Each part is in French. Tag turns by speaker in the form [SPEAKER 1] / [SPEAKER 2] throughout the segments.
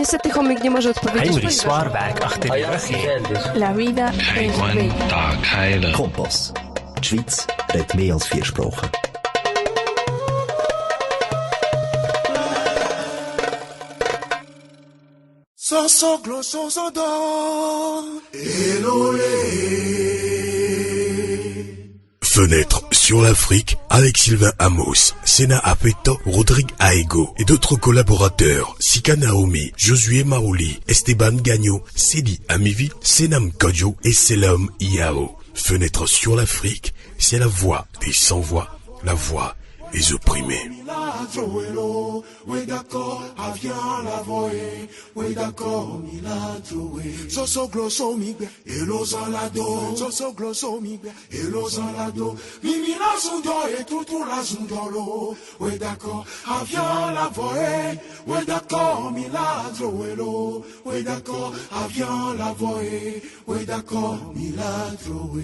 [SPEAKER 1] Niestety chomik nie może odpowiedzieć.
[SPEAKER 2] Heinrich Zwaarwijk achter die rug hier.
[SPEAKER 1] La vida es bella.
[SPEAKER 3] Kompass. Die Schweiz redet mehr als 4 Sprachen.
[SPEAKER 4] Fenêtre sur l'Afrique avec Sylvain Amos, Sena Apeto, Rodrigue Aego et d'autres collaborateurs, Sika Naomi, Josué Maouli, Esteban Gagno, Sedi Amivi, Senam Kodjo et Selam Iao. Fenêtre sur l'Afrique, c'est la voix des sans-voix, la voix des opprimés.
[SPEAKER 5] Oui d'accord, avian la voix, oui d'accord, so glosso migbe, elos en lado, so glosso migbe, elos en lado, mimi la sundo et tout la sundolo, oui d'accord, avian la voix, oui d'accord, miladro elo, oui d'accord, avian la voix, oui d'accord, miladro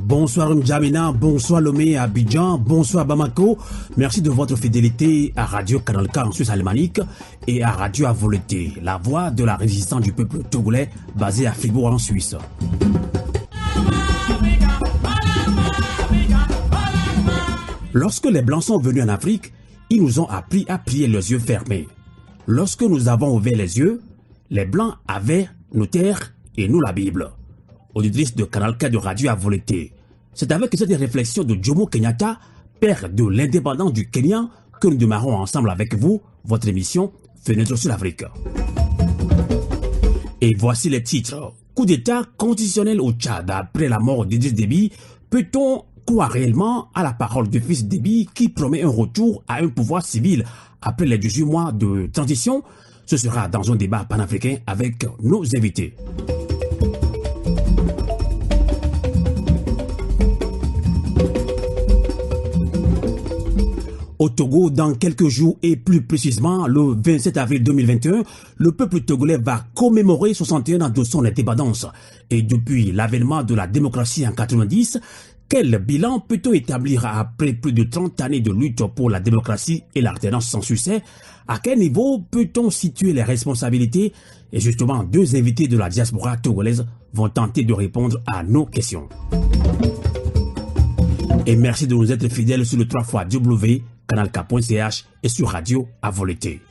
[SPEAKER 6] Bonsoir N'Djamena, bonsoir Lomé à Abidjan, bonsoir Bamako. Merci de votre fidélité à Radio Canal K en Suisse alémanique et à Radio Avoleté, la voix de la résistance du peuple togolais basé à Fribourg en Suisse. Lorsque les Blancs sont venus en Afrique, ils nous ont appris à prier les yeux fermés. Lorsque nous avons ouvert les yeux, les Blancs avaient nos terres et nous la Bible. Auditrice de Canal K de Radio Avoleté. C'est avec cette réflexion de Jomo Kenyatta, père de l'indépendance du Kenya, que nous démarrons ensemble avec vous votre émission Fenêtre sur l'Afrique. Et voici les titres. Coup d'état constitutionnel au Tchad après la mort d'Idriss Déby. Peut-on croire réellement à la parole du fils Déby qui promet un retour à un pouvoir civil après les 18 mois de transition? Ce sera dans un débat panafricain avec nos invités. Au Togo, dans quelques jours et plus précisément le 27 avril 2021, le peuple togolais va commémorer 61 ans de son indépendance. Et depuis l'avènement de la démocratie en 90, quel bilan peut-on établir après plus de 30 années de lutte pour la démocratie et l'alternance sans succès? À quel niveau peut-on situer les responsabilités? Et justement, 2 invités de la diaspora togolaise vont tenter de répondre à nos questions. Et merci de nous être fidèles sur le 3xW, canalk.ch et sur Radio Avoleté.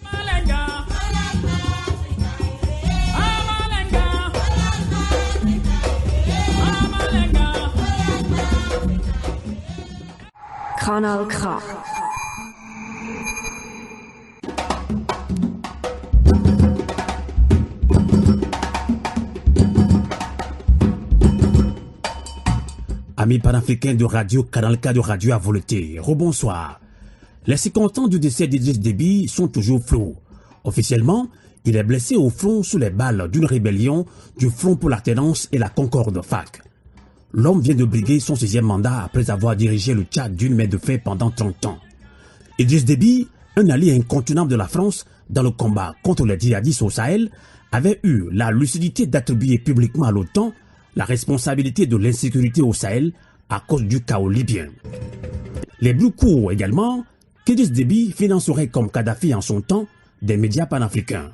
[SPEAKER 1] Kanal K.
[SPEAKER 6] Amis panafricains de Radio Canal K de Radio Avoleté, rebonsoir. Les circonstances du décès d'Idriss Déby sont toujours floues. Officiellement, il est blessé au front sous les balles d'une rébellion du Front pour l'alternance et la Concorde FAC. L'homme vient de briguer son 6e mandat après avoir dirigé le Tchad d'une main de fer pendant 30 ans. Idriss Déby, un allié incontournable de la France dans le combat contre les djihadistes au Sahel, avait eu la lucidité d'attribuer publiquement à l'OTAN la responsabilité de l'insécurité au Sahel à cause du chaos libyen. Les bruits courent également qu'Idriss Déby financerait comme Kadhafi en son temps des médias panafricains.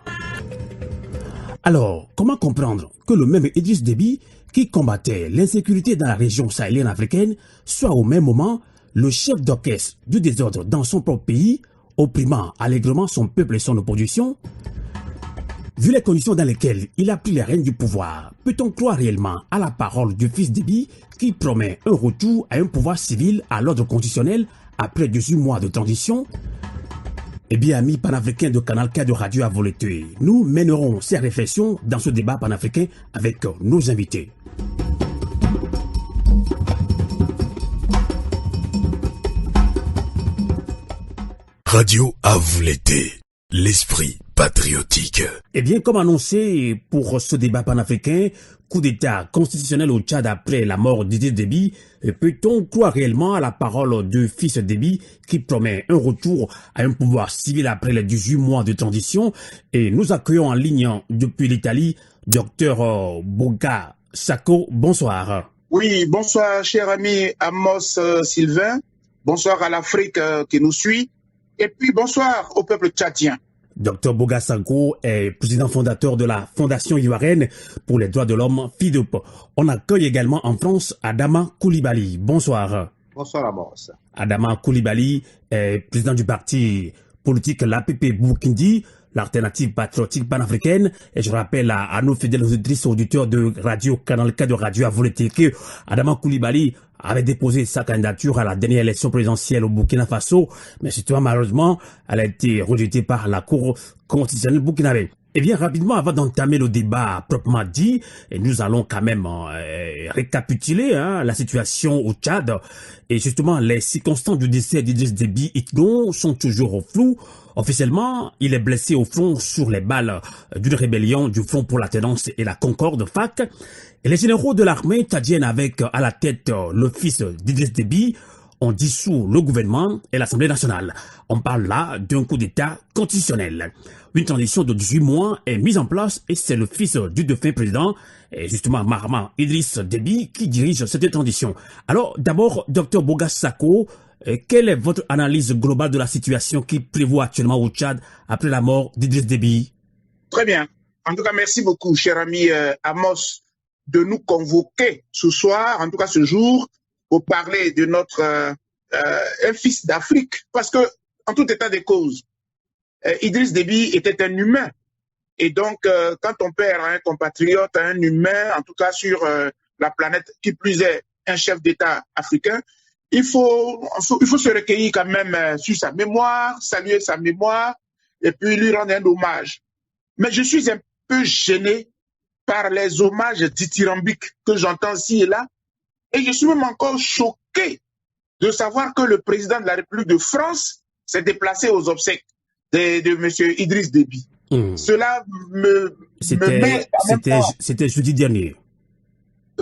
[SPEAKER 6] Alors, comment comprendre que le même Idriss Déby qui combattait l'insécurité dans la région sahélienne africaine soit au même moment le chef d'orchestre du désordre dans son propre pays, opprimant allègrement son peuple et son opposition? Vu les conditions dans lesquelles il a pris les rênes du pouvoir, peut-on croire réellement à la parole du fils Déby qui promet un retour à un pouvoir civil à l'ordre constitutionnel après 18 mois de transition? Eh bien, amis panafricains de Canal K de Radio Avoleté, nous mènerons ces réflexions dans ce débat panafricain avec nos invités.
[SPEAKER 4] Radio Avoleté, l'esprit patriotique.
[SPEAKER 6] Eh bien, comme annoncé pour ce débat panafricain, coup d'état constitutionnel au Tchad après la mort d'Idriss Déby, peut-on croire réellement à la parole du fils Déby qui promet un retour à un pouvoir civil après les 18 mois de transition? Et nous accueillons en ligne depuis l'Italie Dr Boga Sako, bonsoir.
[SPEAKER 7] Oui, bonsoir cher ami Amos Sylvain, bonsoir à l'Afrique qui nous suit, et puis bonsoir au peuple tchadien.
[SPEAKER 6] Dr Boga Sako est président fondateur de la Fondation ivoirienne pour les droits de l'homme, FIDOP. On accueille également en France Adama Koulibaly. Bonsoir.
[SPEAKER 8] Bonsoir Amos.
[SPEAKER 6] Adama Koulibaly est président du parti politique l'APP Boukindi, l'alternative patriotique panafricaine. Et je rappelle à nos fidèles auditrices et auditeurs de Radio Canal K de Radio Avoloté que Adama Koulibaly avait déposé sa candidature à la dernière élection présidentielle au Burkina Faso, mais surtout malheureusement, elle a été rejetée par la Cour constitutionnelle burkinabé. Et bien rapidement, avant d'entamer le débat proprement dit, nous allons quand même récapituler la situation au Tchad. Et justement, les circonstances du décès d'Idriss Déby Itno sont toujours floues. Officiellement, il est blessé au front sur les balles d'une rébellion du Front pour l'Alternance et la Concorde, FAC. Et les généraux de l'armée tchadienne avec à la tête le fils d'Idriss Déby ont dissous le gouvernement et l'Assemblée nationale. On parle là d'un coup d'État constitutionnel. Une transition de 18 mois est mise en place et c'est le fils du défunt président, et justement Mahamat Idriss Déby, qui dirige cette transition. Alors d'abord, Dr Boga Sako, quelle est votre analyse globale de la situation qui prévaut actuellement au Tchad après la mort d'Idriss Déby?
[SPEAKER 7] Très bien. En tout cas, merci beaucoup, cher ami Amos, de nous convoquer ce soir, en tout cas ce jour, pour parler de notre un fils d'Afrique. Parce que, en tout état de cause, Idriss Déby était un humain. Et donc, quand on perd un compatriote, un humain, en tout cas sur la planète, qui plus est un chef d'État africain, il faut se recueillir quand même sur sa mémoire, saluer sa mémoire, et puis lui rendre un hommage. Mais je suis un peu gêné par les hommages dithyrambiques que j'entends ci et là, et je suis même encore choqué de savoir que le président de la République de France s'est déplacé aux obsèques de M. Idriss Déby. Cela me met...
[SPEAKER 6] C'était jeudi dernier.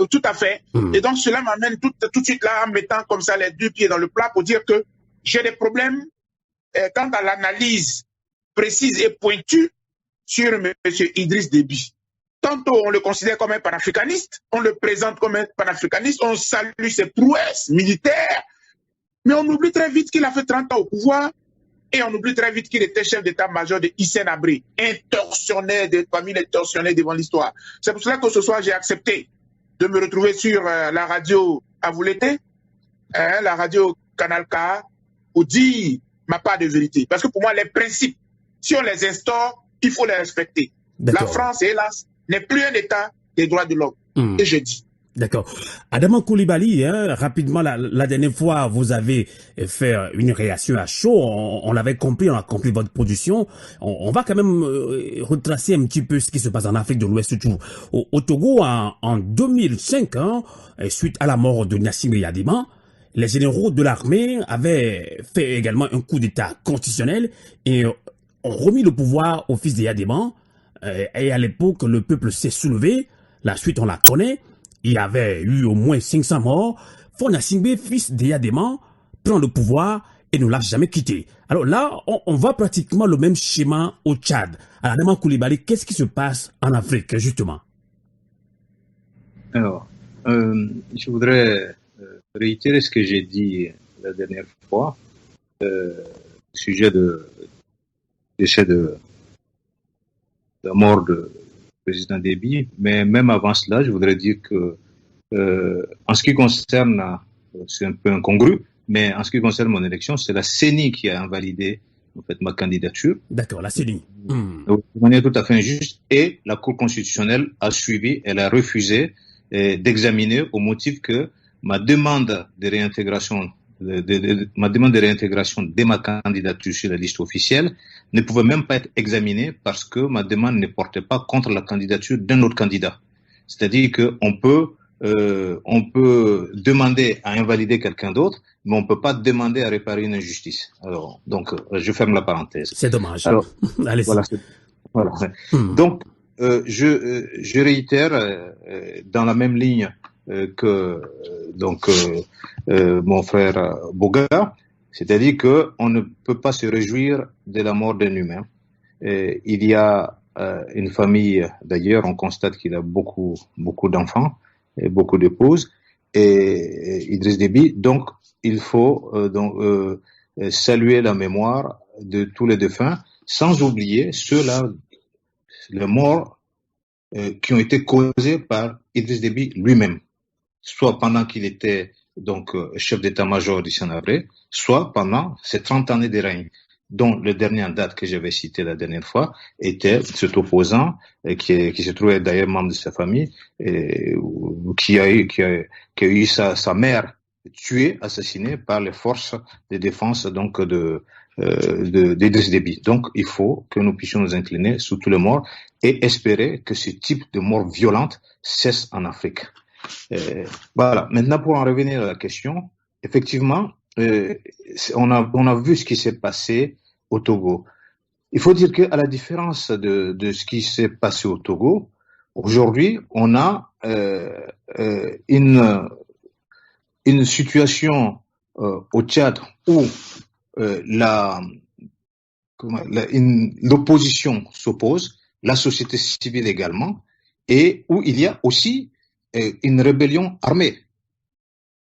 [SPEAKER 7] Tout à fait. Et donc, cela m'amène tout de suite là, en mettant comme ça les deux pieds dans le plat pour dire que j'ai des problèmes quant à l'analyse précise et pointue sur M. Idriss Déby. Tantôt, on le considère comme un panafricaniste, on le présente comme un panafricaniste, on salue ses prouesses militaires, mais on oublie très vite qu'il a fait 30 ans au pouvoir et on oublie très vite qu'il était chef d'état-major de Hissène Habré, parmi les tortionnaires devant l'histoire. C'est pour cela que ce soir, j'ai accepté de me retrouver sur la radio Avoloté, la radio Canal K, pour dire ma part de vérité. Parce que pour moi, les principes, si on les instaure, il faut les respecter. La France, hélas, n'est plus un État des droits de l'homme. Et je dis.
[SPEAKER 6] D'accord. Adama Koulibaly, rapidement, la dernière fois, vous avez fait une réaction à chaud. On l'avait compris, on a compris votre position. On va quand même retracer un petit peu ce qui se passe en Afrique de l'Ouest. Au Togo, en 2005, suite à la mort de Gnassingbé Eyadéma, les généraux de l'armée avaient fait également un coup d'État constitutionnel et ont remis le pouvoir au fils d'Eyadéma. Et à l'époque, le peuple s'est soulevé. La suite, on la connaît. Il y avait eu au moins 500 morts. Gnassingbé, fils d'Eyadéma, prend le pouvoir et ne l'a jamais quitté. Alors là, on voit pratiquement le même schéma au Tchad. Alors, Adama Koulibaly, qu'est-ce qui se passe en Afrique, justement?
[SPEAKER 8] Alors, je voudrais réitérer ce que j'ai dit la dernière fois au sujet de décès de la mort de président Déby, mais même avant cela, je voudrais dire que en ce qui concerne, c'est un peu incongru, mais en ce qui concerne mon élection, c'est la CENI qui a invalidé en fait ma candidature.
[SPEAKER 6] D'accord, la CENI.
[SPEAKER 8] De manière tout à fait injuste, et la Cour constitutionnelle a suivi, elle a refusé d'examiner au motif que ma demande de réintégration de ma candidature sur la liste officielle ne pouvait même pas être examinée parce que ma demande ne portait pas contre la candidature d'un autre candidat. C'est-à-dire qu'on peut demander à invalider quelqu'un d'autre, mais on peut pas demander à réparer une injustice. Alors, donc, je ferme la parenthèse.
[SPEAKER 6] C'est dommage.
[SPEAKER 8] Alors,
[SPEAKER 6] allez-y.
[SPEAKER 8] Voilà. Donc, je réitère dans la même ligne que mon frère Boga, c'est-à-dire que on ne peut pas se réjouir de la mort d'un humain. Il y a une famille, d'ailleurs, on constate qu'il a beaucoup d'enfants et beaucoup d'épouses, et Idriss Déby. Donc, il faut saluer la mémoire de tous les défunts, sans oublier ceux-là, les morts qui ont été causés par Idriss Déby lui-même, soit pendant qu'il était donc chef d'état-major du Sénégal, soit pendant ces 30 années de règne, dont le dernier en date que j'avais cité la dernière fois était cet opposant qui se trouvait d'ailleurs membre de sa famille, qui a eu sa mère tuée, assassinée par les forces de défense donc d'Idriss Déby. Donc il faut que nous puissions nous incliner sous tous les morts et espérer que ce type de mort violente cesse en Afrique. Voilà. Maintenant, pour en revenir à la question, effectivement, on a vu ce qui s'est passé au Togo. Il faut dire qu'à la différence de ce qui s'est passé au Togo, aujourd'hui, on a une situation au Tchad où l'opposition s'oppose, la société civile également, et où il y a aussi une rébellion armée.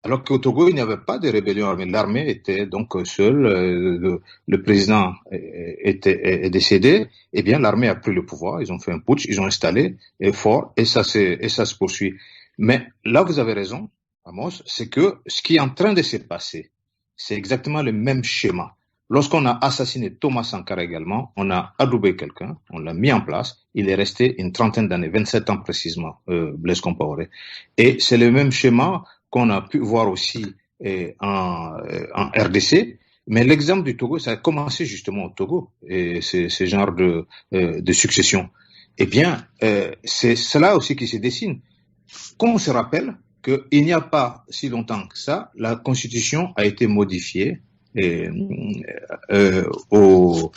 [SPEAKER 8] Alors qu'au Togo, il n'y avait pas de rébellion armée. L'armée était donc seule. Le président est décédé. Eh bien, l'armée a pris le pouvoir. Ils ont fait un putsch. Ils ont installé un fort. Et ça se poursuit. Mais là, vous avez raison, Amos. C'est que ce qui est en train de se passer, c'est exactement le même schéma. Lorsqu'on a assassiné Thomas Sankara également, on a adoubé quelqu'un, on l'a mis en place, il est resté une trentaine d'années, 27 ans précisément, Blaise Compaoré. Et c'est le même schéma qu'on a pu voir aussi en RDC, mais l'exemple du Togo, ça a commencé justement au Togo, et c'est ce genre de succession. Eh bien, c'est cela aussi qui se dessine. Qu'on se rappelle qu'il n'y a pas si longtemps que ça, la Constitution a été modifiée au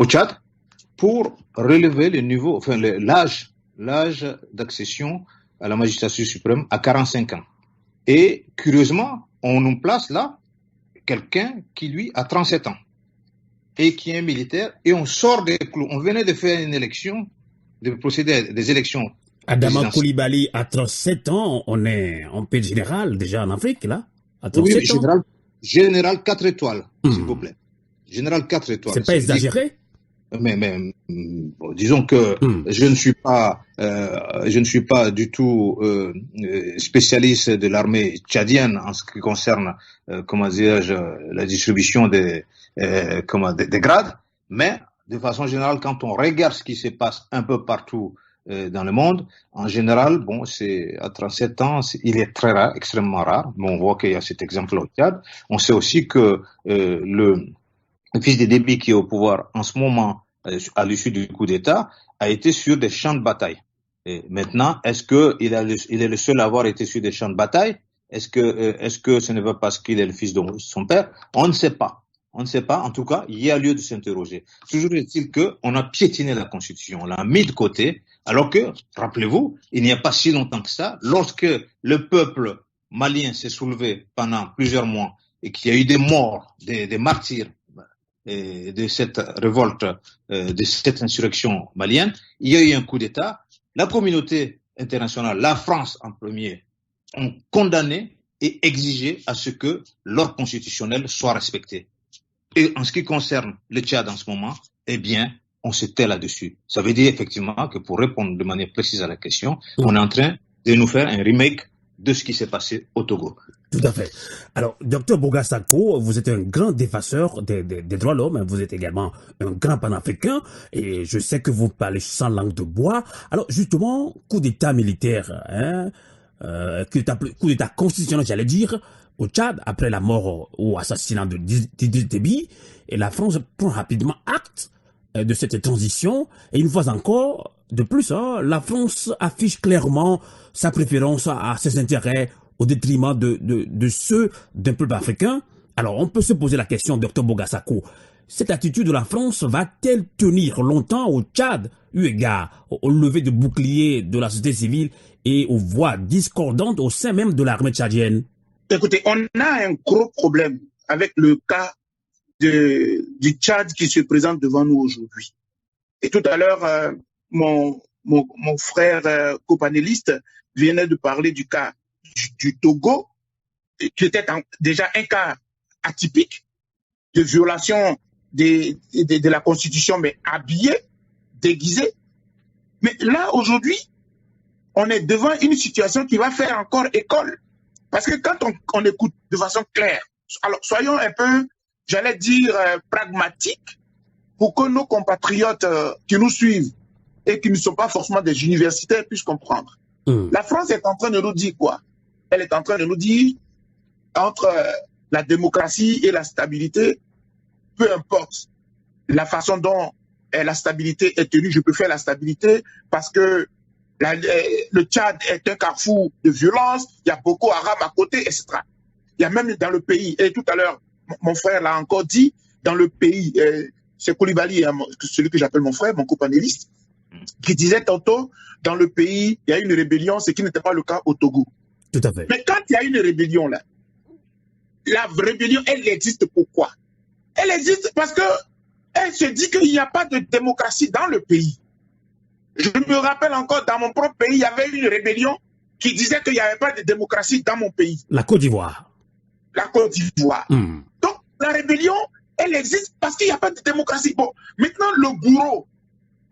[SPEAKER 8] Tchad pour relever le niveau, enfin l'âge d'accession à la magistrature suprême à 45 ans. Et curieusement, on nous place là quelqu'un qui lui a 37 ans et qui est militaire, et on sort des clous. On venait de faire une élection, de procéder à des élections.
[SPEAKER 6] Adama Coulibaly à 37 ans, on est en paix générale déjà en Afrique là. À 37
[SPEAKER 8] oui,
[SPEAKER 6] ans.
[SPEAKER 8] Général 4 étoiles, s'il vous plaît. Général 4 étoiles.
[SPEAKER 6] C'est pas exagéré?
[SPEAKER 8] Mais bon, disons que je ne suis pas du tout spécialiste de l'armée tchadienne en ce qui concerne, comment dirais-je, la distribution des grades. Mais de façon générale, quand on regarde ce qui se passe un peu partout dans le monde, en général, bon, c'est à 37 ans, il est très rare, extrêmement rare. Mais on voit qu'il y a cet exemple au Tchad. On sait aussi que le fils de Déby qui est au pouvoir en ce moment, à l'issue du coup d'État, a été sur des champs de bataille. Et maintenant, est-ce que il est le seul à avoir été sur des champs de bataille? Est-ce que ce n'est pas parce qu'il est le fils de son père? On ne sait pas. On ne sait pas. En tout cas, il y a lieu de s'interroger. Toujours est-il qu'on a piétiné la Constitution, on l'a mis de côté, alors que, rappelez-vous, il n'y a pas si longtemps que ça, lorsque le peuple malien s'est soulevé pendant plusieurs mois et qu'il y a eu des morts, des martyrs de cette révolte, de cette insurrection malienne, il y a eu un coup d'État. La communauté internationale, la France en premier, ont condamné et exigé à ce que l'ordre constitutionnel soit respecté. Et en ce qui concerne le Tchad en ce moment, eh bien, on se tait là-dessus. Ça veut dire effectivement que pour répondre de manière précise à la question, on est en train de nous faire un remake de ce qui s'est passé au Togo.
[SPEAKER 6] Tout à fait. Alors, Dr Boga Sako, vous êtes un grand défenseur des droits de l'homme, vous êtes également un grand panafricain, et je sais que vous parlez sans langue de bois. Alors, justement, coup d'état militaire, coup d'état constitutionnel, j'allais dire, au Tchad, après la mort ou assassinat de Déby, et la France prend rapidement acte de cette transition, et une fois encore, de plus, la France affiche clairement sa préférence à ses intérêts au détriment de ceux d'un peuple africain. Alors, on peut se poser la question, Dr Boga Sako, cette attitude de la France va-t-elle tenir longtemps au Tchad, eu égard au lever de boucliers de la société civile et aux voix discordantes au sein même de l'armée tchadienne?
[SPEAKER 7] Écoutez, on a un gros problème avec le cas du Tchad qui se présente devant nous aujourd'hui. Et tout à l'heure, mon frère copanéliste venait de parler du cas du Togo, qui était déjà un cas atypique de violation de la Constitution, mais habillé, déguisé. Mais là, aujourd'hui, on est devant une situation qui va faire encore école. Parce que quand on écoute de façon claire, alors soyons un peu, j'allais dire, pragmatiques, pour que nos compatriotes qui nous suivent et qui ne sont pas forcément des universitaires puissent comprendre. La France est en train de nous dire quoi? Elle est en train de nous dire, entre la démocratie et la stabilité, peu importe la façon dont la stabilité est tenue, je préfère la stabilité parce que le Tchad est un carrefour de violence, il y a Boko Haram à côté, etc. Il y a même dans le pays, et tout à l'heure, mon frère l'a encore dit, dans le pays, c'est Koulibaly, celui que j'appelle mon frère, mon copanéliste, qui disait tantôt, dans le pays, il y a une rébellion, ce qui n'était pas le cas au Togo.
[SPEAKER 6] Tout à fait.
[SPEAKER 7] Mais quand il y a une rébellion là, la rébellion, elle existe pourquoi? Elle existe parce que elle se dit qu'il n'y a pas de démocratie dans le pays. Je me rappelle encore, dans mon propre pays, il y avait une rébellion qui disait qu'il n'y avait pas de démocratie dans mon pays.
[SPEAKER 6] La Côte d'Ivoire.
[SPEAKER 7] La Côte d'Ivoire. Donc, la rébellion, elle existe parce qu'il n'y a pas de démocratie. Bon, maintenant, le bourreau,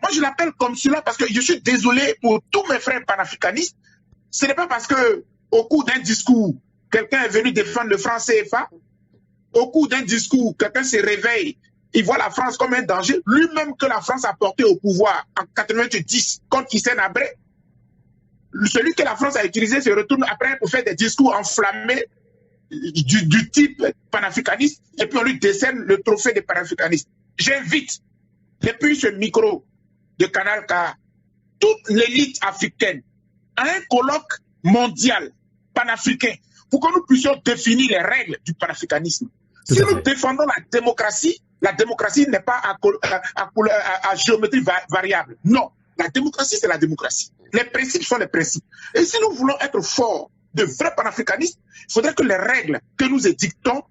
[SPEAKER 7] moi je l'appelle comme cela parce que je suis désolé pour tous mes frères panafricanistes. Ce n'est pas parce que au cours d'un discours, quelqu'un est venu défendre le franc CFA. Au cours d'un discours, quelqu'un se réveille, il voit la France comme un danger. Lui-même que la France a porté au pouvoir en 90 contre Hissène Habré. Celui que la France a utilisé se retourne après pour faire des discours enflammés du type panafricaniste et puis on lui décerne le trophée des panafricanistes. J'invite, depuis ce micro de Canal K, toute l'élite africaine à un colloque mondial panafricain pour que nous puissions définir les règles du panafricanisme. Si nous défendons la démocratie n'est pas à géométrie variable. Non, la démocratie, c'est la démocratie. Les principes sont les principes. Et si nous voulons être forts, de vrais panafricanistes, il faudrait que les règles que nous édictons,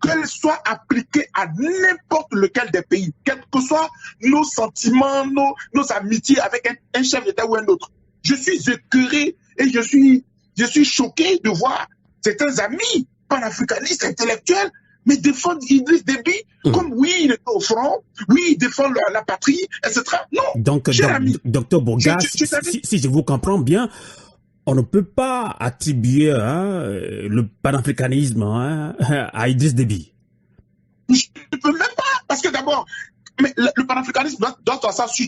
[SPEAKER 7] qu'elles soient appliquées à n'importe lequel des pays, quels que soient nos sentiments, nos amitiés avec un chef d'État ou un autre. Je suis écœuré et je suis choqué de voir certains amis panafricanistes intellectuels mais défendre Idriss Déby comme oui, il est au front, oui, il défend la patrie, etc. Non,
[SPEAKER 6] donc, docteur Bourgas, si je vous comprends bien, on ne peut pas attribuer le panafricanisme à Idriss Déby.
[SPEAKER 7] Je ne peux même pas, parce que d'abord, le panafricanisme doit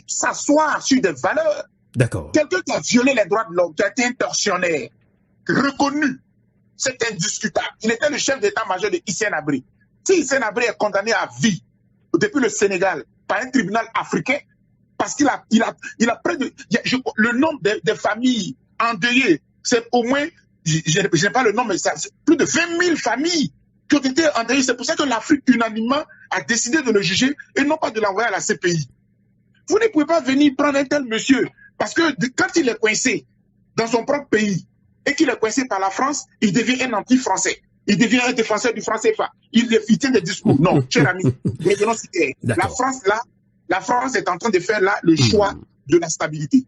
[SPEAKER 7] s'asseoir sur des valeurs.
[SPEAKER 6] D'accord.
[SPEAKER 7] Quelqu'un qui a violé les droits de l'homme, qui a été un tortionnaire, reconnu, c'est indiscutable. Il était le chef d'état-major de Hissène Habré. Si Hissène Habré est condamné à vie depuis le Sénégal par un tribunal africain, parce qu'il a près de... le nombre de familles endeuillées, c'est au moins, je n'ai pas le nom, mais c'est plus de 20 000 familles qui ont été endeuillées. C'est pour ça que l'Afrique unanimement a décidé de le juger et non pas de l'envoyer à la CPI. Vous ne pouvez pas venir prendre un tel monsieur, parce que quand il est coincé dans son propre pays, et qu'il est coincé par la France, il devient un anti-français. Il devient un défenseur du franc CFA. Il tient des discours. Non, cher ami, revenons sur terre. La France est en train de faire là le choix de la stabilité.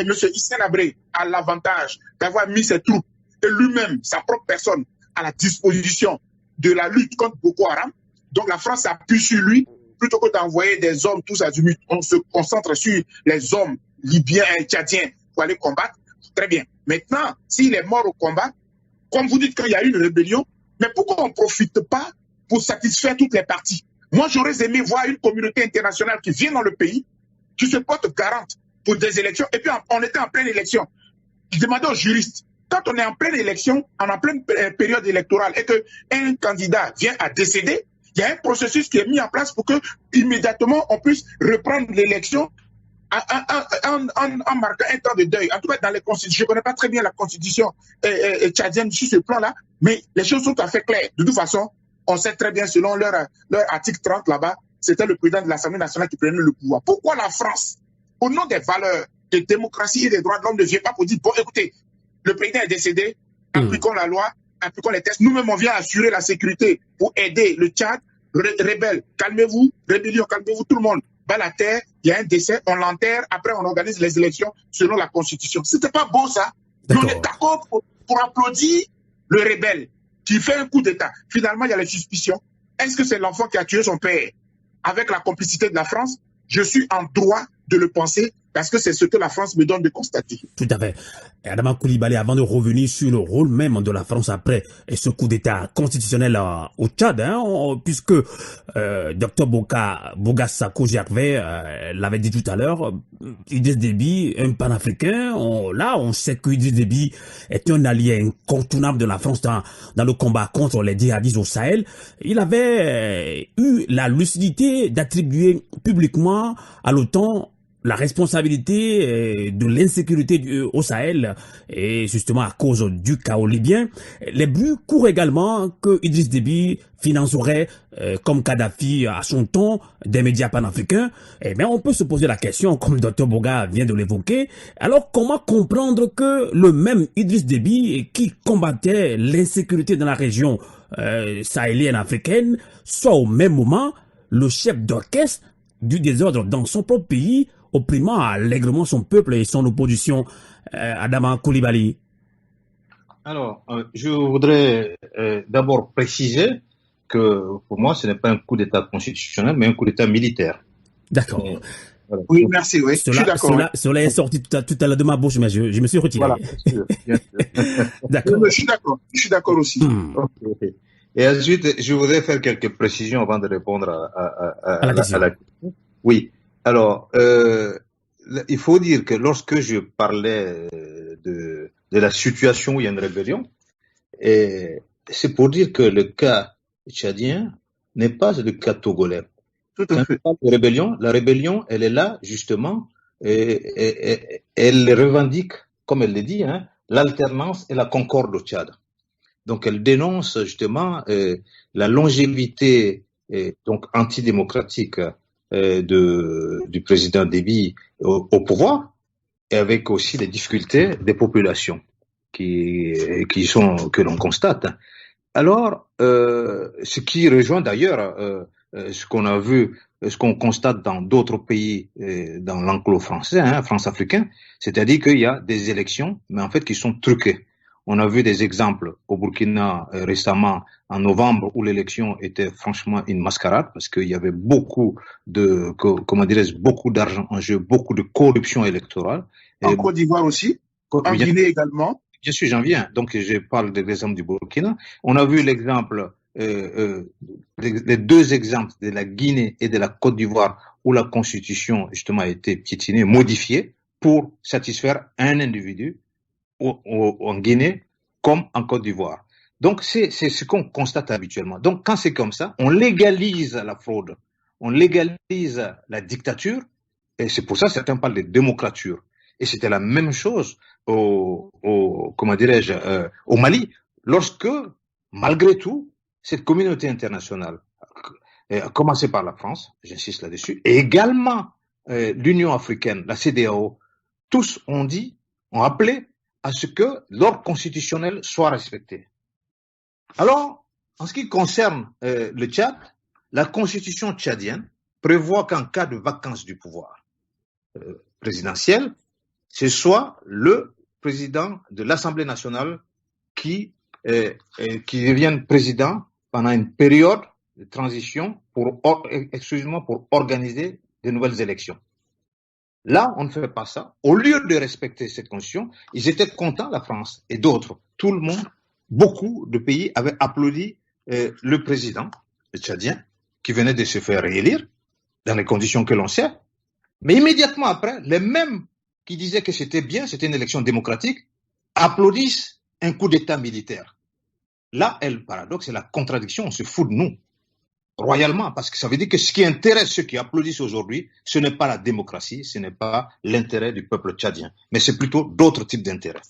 [SPEAKER 7] Monsieur Hissène Habré a l'avantage d'avoir mis ses troupes et lui-même, sa propre personne, à la disposition de la lutte contre Boko Haram. Donc la France appuie sur lui plutôt que d'envoyer des hommes tous azimuts. On se concentre sur les hommes libyens et tchadiens pour aller combattre. Très bien. Maintenant, s'il est mort au combat, comme vous dites qu'il y a eu une rébellion, mais pourquoi on ne profite pas pour satisfaire toutes les parties? Moi, j'aurais aimé voir une communauté internationale qui vient dans le pays, qui se porte garante pour des élections, et puis on était en pleine élection. Je demandais aux juristes, quand on est en pleine élection, en pleine période électorale, et qu'un candidat vient à décéder, il y a un processus qui est mis en place pour que immédiatement on puisse reprendre l'élection en marquant un temps de deuil. En tout cas, dans les constitutions, je ne connais pas très bien la constitution tchadienne sur ce plan-là, mais les choses sont tout à fait claires. De toute façon, on sait très bien, selon leur article 30 là-bas, c'était le président de l'Assemblée nationale qui prenait le pouvoir. Pourquoi la France, au nom des valeurs de démocratie et des droits de l'homme, ne vient pas pour dire, bon, écoutez, le président est décédé, appliquons la loi, appliquons les tests. Nous-mêmes, on vient assurer la sécurité pour aider le Tchad, rebelle, calmez-vous, rébellion, calmez-vous, tout le monde. bat la terre, il y a un décès, on l'enterre, après on organise les élections selon la Constitution. C'était pas beau ça. On est d'accord pour applaudir le rebelle qui fait un coup d'État. Finalement, il y a les suspicions. Est-ce que c'est l'enfant qui a tué son père avec la complicité de la France? Je suis en droit de le penser parce que c'est ce que la France me donne de constater.
[SPEAKER 6] Tout à fait. Et Adama Coulibaly, avant de revenir sur le rôle même de la France après ce coup d'État constitutionnel au Tchad, puisque Dr Boga Sako Gervais l'avait dit tout à l'heure, Idriss Déby, un panafricain, on sait que Idriss Déby est un allié incontournable de la France dans le combat contre les djihadistes au Sahel. Il avait eu la lucidité d'attribuer publiquement à l'OTAN la responsabilité de l'insécurité au Sahel, et justement à cause du chaos libyen. Les bruits courent également que Idriss Déby financerait, comme Kadhafi à son temps, des médias panafricains. Mais on peut se poser la question, comme le Dr Boga vient de l'évoquer, alors comment comprendre que le même Idriss Déby qui combattait l'insécurité dans la région sahélienne africaine soit au même moment le chef d'orchestre du désordre dans son propre pays, opprimant allègrement son peuple et son opposition. Adama Coulibaly.
[SPEAKER 8] Alors, je voudrais d'abord préciser que pour moi, ce n'est pas un coup d'État constitutionnel, mais un coup d'État militaire.
[SPEAKER 6] D'accord.
[SPEAKER 8] Voilà.
[SPEAKER 7] Oui, merci, oui. Je suis d'accord.
[SPEAKER 6] Cela est sorti tout à l'heure de ma bouche, mais je me suis retiré.
[SPEAKER 8] Voilà, bien sûr.
[SPEAKER 7] D'accord. Je suis d'accord aussi.
[SPEAKER 8] Okay. Et ensuite, je voudrais faire quelques précisions avant de répondre à la question. Oui. Alors, il faut dire que lorsque je parlais de la situation où il y a une rébellion, c'est pour dire que le cas tchadien n'est pas le cas togolais.
[SPEAKER 7] Tout à fait.
[SPEAKER 8] La rébellion, elle est là justement, et elle revendique, comme elle le dit, l'alternance et la concorde au Tchad. Donc, elle dénonce justement la longévité donc antidémocratique du président Déby au pouvoir, et avec aussi les difficultés des populations que l'on constate. Alors, ce qui rejoint d'ailleurs ce qu'on a vu, ce qu'on constate dans d'autres pays, dans l'enclos français, France-africain, c'est-à-dire qu'il y a des élections, mais en fait qui sont truquées. On a vu des exemples au Burkina récemment, en novembre, où l'élection était franchement une mascarade, parce qu'il y avait beaucoup d'argent en jeu, beaucoup de corruption électorale.
[SPEAKER 7] En Côte d'Ivoire aussi, en Guinée également.
[SPEAKER 8] Bien sûr, j'en viens. Donc, je parle de l'exemple du Burkina. On a vu l'exemple, les deux exemples de la Guinée et de la Côte d'Ivoire, où la Constitution, justement, a été piétinée, modifiée, pour satisfaire un individu en Guinée comme en Côte d'Ivoire. Donc, c'est ce qu'on constate habituellement. Donc, quand c'est comme ça, on légalise la fraude, on légalise la dictature, et c'est pour ça que certains parlent de démocrature. Et c'était la même chose au Mali, lorsque, malgré tout, cette communauté internationale, à commencer par la France, j'insiste là-dessus, et également l'Union africaine, la CEDEAO, tous ont appelé à ce que l'ordre constitutionnel soit respecté. Alors, en ce qui concerne le Tchad, la constitution tchadienne prévoit qu'en cas de vacance du pouvoir présidentiel, ce soit le président de l'Assemblée nationale qui devienne président pendant une période de transition exclusivement pour organiser de nouvelles élections. Là, on ne fait pas ça. Au lieu de respecter cette constitution, ils étaient contents, la France et d'autres. Tout le monde, beaucoup de pays avaient applaudi le président, le Tchadien, qui venait de se faire réélire, dans les conditions que l'on sait. Mais immédiatement après, les mêmes qui disaient que c'était bien, c'était une élection démocratique, applaudissent un coup d'État militaire. Là est le paradoxe, c'est la contradiction, on se fout de nous. Royalement, parce que ça veut dire que ce qui intéresse ceux qui applaudissent aujourd'hui, ce n'est pas la démocratie, ce n'est pas l'intérêt du peuple tchadien, mais c'est plutôt d'autres types d'intérêts.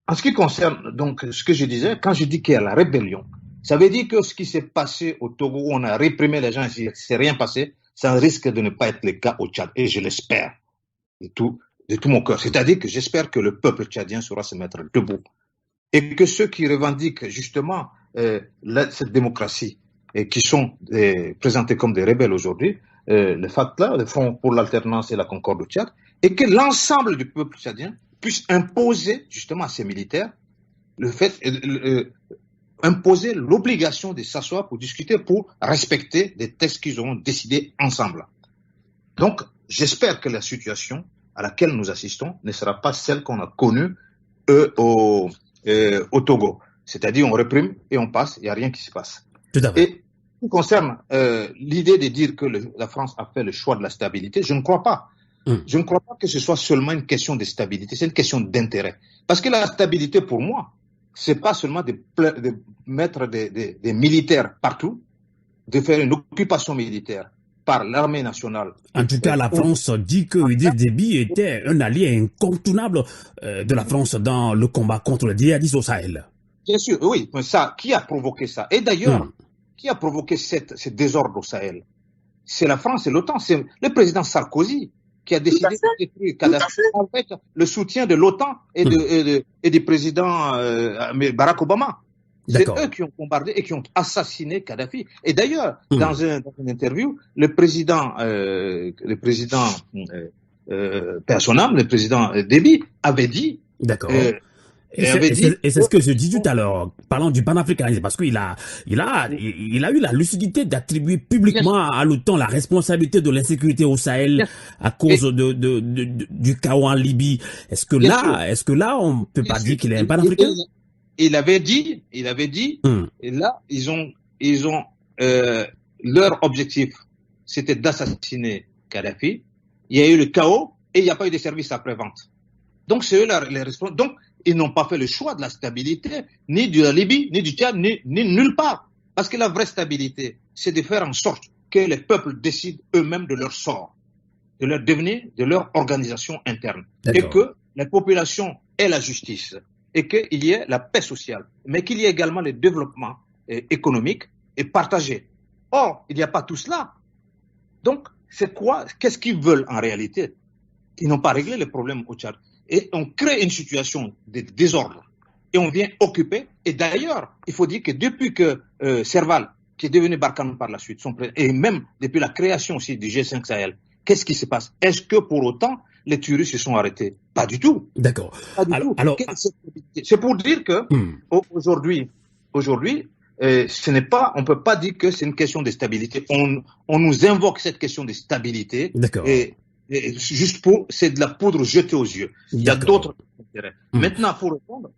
[SPEAKER 8] En ce qui concerne donc ce que je disais, quand je dis qu'il y a la rébellion, ça veut dire que ce qui s'est passé au Togo, où on a réprimé les gens, il ne s'est rien passé, ça risque de ne pas être le cas au Tchad, et je l'espère de tout mon cœur. C'est-à-dire que j'espère que le peuple tchadien saura se mettre debout, et que ceux qui revendiquent justement cette démocratie, et qui sont présentés comme des rebelles aujourd'hui, le FATLA, le Front pour l'alternance et la concorde au Tchad, et que l'ensemble du peuple tchadien puisse imposer justement à ces militaires le fait, imposer l'obligation de s'asseoir pour discuter, pour respecter des textes qu'ils auront décidés ensemble. Donc, j'espère que la situation à laquelle nous assistons ne sera pas celle qu'on a connue au Togo. C'est-à-dire, on réprime et on passe, il n'y a rien qui se passe.
[SPEAKER 6] Tout à fait.
[SPEAKER 8] Et ce qui concerne l'idée de dire que la France a fait le choix de la stabilité, je ne crois pas. Je ne crois pas que ce soit seulement une question de stabilité, c'est une question d'intérêt. Parce que la stabilité, pour moi, c'est pas seulement de mettre des militaires partout, de faire une occupation militaire par l'armée nationale.
[SPEAKER 6] En tout cas, la France dit que Idriss Déby était un allié incontournable de la France dans le combat contre le djihadisme au Sahel.
[SPEAKER 8] Bien sûr, oui, mais ça, qui a provoqué ça? Et d'ailleurs, qui a provoqué ce désordre au Sahel? C'est la France et l'OTAN, c'est le président Sarkozy qui a décidé de détruire Kadhafi avec le soutien de l'OTAN et du président Barack Obama. C'est eux qui ont bombardé et qui ont assassiné Kadhafi. Et d'ailleurs, dans une interview, le président personnel, le président Déby, avait dit.
[SPEAKER 6] D'accord. Et c'est ce que je dis tout à l'heure, parlant du panafricanisme, parce qu'il a eu la lucidité d'attribuer publiquement à l'OTAN la responsabilité de l'insécurité au Sahel à cause du chaos en Libye. Est-ce que là, on peut pas dire qu'il est un panafricain?
[SPEAKER 8] Il avait dit, et là, ils ont leur objectif, c'était d'assassiner Kadhafi. Il y a eu le chaos et il n'y a pas eu de service après-vente. Donc, c'est eux les responsables. Donc, ils n'ont pas fait le choix de la stabilité, ni de la Libye, ni du Tchad, ni nulle part. Parce que la vraie stabilité, c'est de faire en sorte que les peuples décident eux-mêmes de leur sort, de leur devenir, de leur organisation interne. Et que la population ait la justice, et qu'il y ait la paix sociale, mais qu'il y ait également le développement économique et partagé. Or, il n'y a pas tout cela. Donc, c'est quoi? Qu'est-ce qu'ils veulent en réalité? Ils n'ont pas réglé les problèmes au Tchad. Et on crée une situation de désordre. Et on vient occuper. Et d'ailleurs, il faut dire que depuis que Serval, qui est devenu Barkhane par la suite, et même depuis la création aussi du G5 Sahel, qu'est-ce qui se passe? Est-ce que pour autant, les tueries se sont arrêtées? Pas du tout.
[SPEAKER 6] D'accord.
[SPEAKER 8] Alors, c'est pour dire que aujourd'hui, ce n'est pas, on peut pas dire que c'est une question de stabilité. On nous invoque cette question de stabilité.
[SPEAKER 6] D'accord.
[SPEAKER 8] Et juste c'est de la poudre jetée aux yeux. Il y a d'autres intérêts. Maintenant, pour répondre,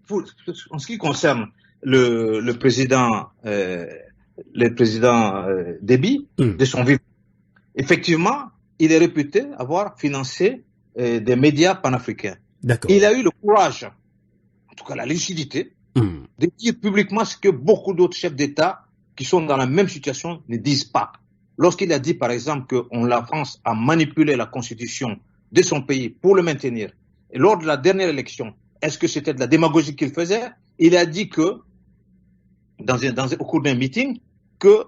[SPEAKER 8] en ce qui concerne le président Déby, de son vivant, effectivement, il est réputé avoir financé des médias panafricains. Il a eu le courage, en tout cas la lucidité, de dire publiquement ce que beaucoup d'autres chefs d'État qui sont dans la même situation ne disent pas. Lorsqu'il a dit, par exemple, que la France a manipulé la constitution de son pays pour le maintenir, et lors de la dernière élection, est-ce que c'était de la démagogie qu'il faisait? Il a dit que, au cours d'un meeting, que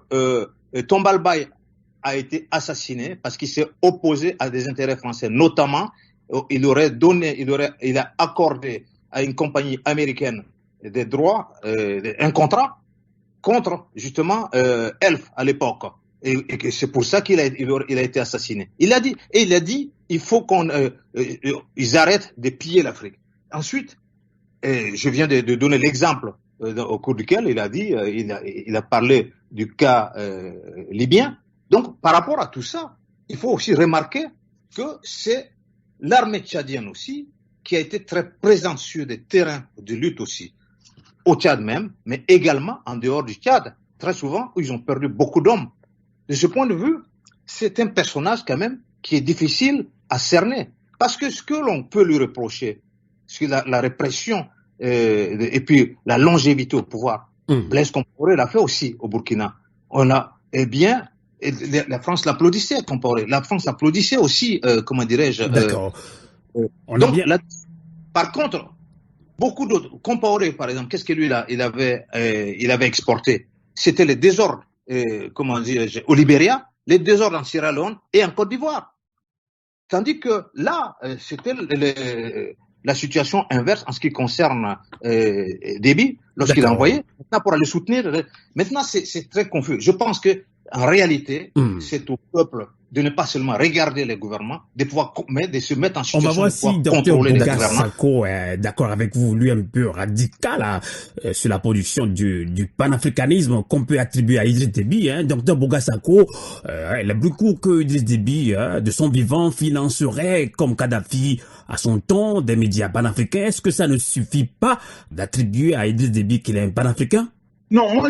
[SPEAKER 8] Tombal Bay a été assassiné parce qu'il s'est opposé à des intérêts français. Notamment, il a accordé à une compagnie américaine des droits, un contrat contre, justement, Elf à l'époque. Et que c'est pour ça qu'il a été assassiné. Il a dit, il faut ils arrêtent de piller l'Afrique. Ensuite, je viens de donner l'exemple au cours duquel il a dit, il a parlé du cas libyen. Donc, par rapport à tout ça, il faut aussi remarquer que c'est l'armée tchadienne aussi qui a été très présente sur des terrains de lutte aussi, au Tchad même, mais également en dehors du Tchad, très souvent où ils ont perdu beaucoup d'hommes. De ce point de vue, c'est un personnage quand même qui est difficile à cerner. Parce que ce que l'on peut lui reprocher, c'est la répression et puis la longévité au pouvoir. Blaise Compaoré l'a fait aussi au Burkina. La France l'applaudissait, Compaoré. La France applaudissait aussi, comment dirais-je.
[SPEAKER 6] D'accord.
[SPEAKER 8] Par contre, beaucoup d'autres. Compaoré, par exemple, qu'est-ce que lui il avait exporté? C'était le désordre. Comment dirais-je, au Libéria, les désordres en Sierra Leone et en Côte d'Ivoire. Tandis que là, c'était la situation inverse en ce qui concerne Déby, lorsqu'il a envoyé, maintenant pour aller soutenir. Maintenant, c'est très confus. Je pense que En réalité, c'est au peuple de ne pas seulement regarder les gouvernements, mais de se mettre en
[SPEAKER 6] On va
[SPEAKER 8] situation
[SPEAKER 6] voir
[SPEAKER 8] de pouvoir
[SPEAKER 6] si Dr
[SPEAKER 8] contrôler les
[SPEAKER 6] Boga
[SPEAKER 8] gouvernants.
[SPEAKER 6] Sako est d'accord avec vous, lui un peu radical là, sur la production du panafricanisme qu'on peut attribuer à Idriss Déby. Dr Boga Sako, il a beaucoup que Idriss Déby, de son vivant, financerait comme Kadhafi à son temps des médias panafricains. Est-ce que ça ne suffit pas d'attribuer à Idriss Déby qu'il est un panafricain?
[SPEAKER 7] Non, moi,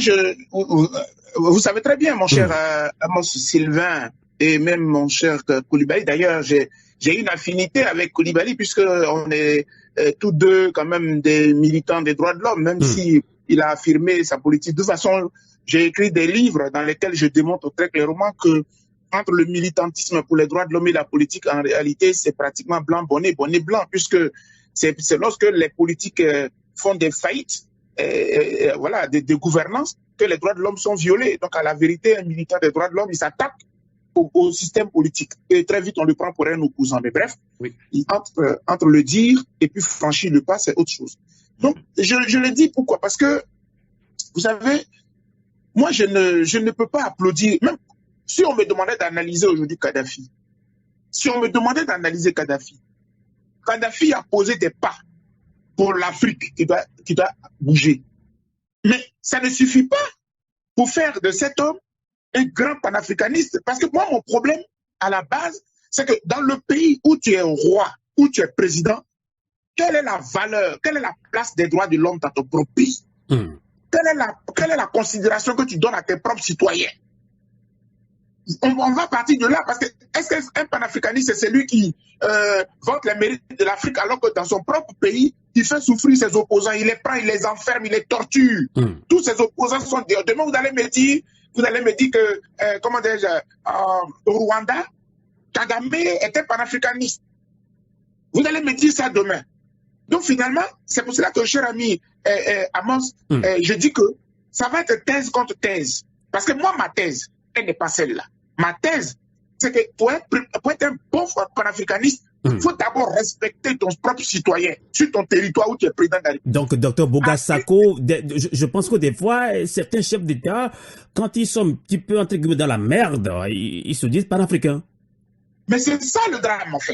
[SPEAKER 7] vous savez très bien, mon cher Amos Sylvain, et même mon cher Koulibaly. D'ailleurs, j'ai une affinité avec Koulibaly, puisque on est tous deux quand même des militants des droits de l'homme, même si il a affirmé sa politique. De toute façon, j'ai écrit des livres dans lesquels je démontre très clairement que entre le militantisme pour les droits de l'homme et la politique, en réalité, c'est pratiquement blanc, bonnet, bonnet blanc, puisque c'est lorsque les politiques font des faillites, voilà, de gouvernance, que les droits de l'homme sont violés. Donc, à la vérité, un militant des droits de l'homme, il s'attaque au système politique. Et très vite, on le prend pour un opposant. Mais bref, il entre le dire et puis franchir le pas, c'est autre chose. Donc, je le dis pourquoi? Parce que, vous savez, moi, je ne peux pas applaudir, même si on me demandait d'analyser aujourd'hui Kadhafi, Kadhafi a posé des pas pour l'Afrique qui doit bouger. Mais ça ne suffit pas pour faire de cet homme un grand panafricaniste. Parce que moi, mon problème, à la base, c'est que dans le pays où tu es roi, où tu es président, quelle est la valeur, quelle est la place des droits de l'homme dans ton propre pays? Quelle est la considération que tu donnes à tes propres citoyens? On va partir de là, parce que est-ce qu'un panafricaniste, c'est celui qui vante les mérites de l'Afrique, alors que dans son propre pays, il fait souffrir ses opposants, il les prend, il les enferme, il les torture. Tous ses opposants sont dehors. Demain, vous allez me dire que, comment dirais-je, au Rwanda, Kagame était panafricaniste. Vous allez me dire ça demain. Donc finalement, c'est pour cela que, cher ami Amos, je dis que ça va être thèse contre thèse. Parce que moi, ma thèse, elle n'est pas celle-là. Ma thèse, c'est que pour être un bon panafricaniste, il faut d'abord respecter ton propre citoyen sur ton territoire où tu es président de la République.
[SPEAKER 6] Donc, Dr Boga Sako, je pense que des fois, certains chefs d'État, quand ils sont un petit peu, entre guillemets, dans la merde, ils se disent panafricains.
[SPEAKER 7] Mais c'est ça le drame, en fait.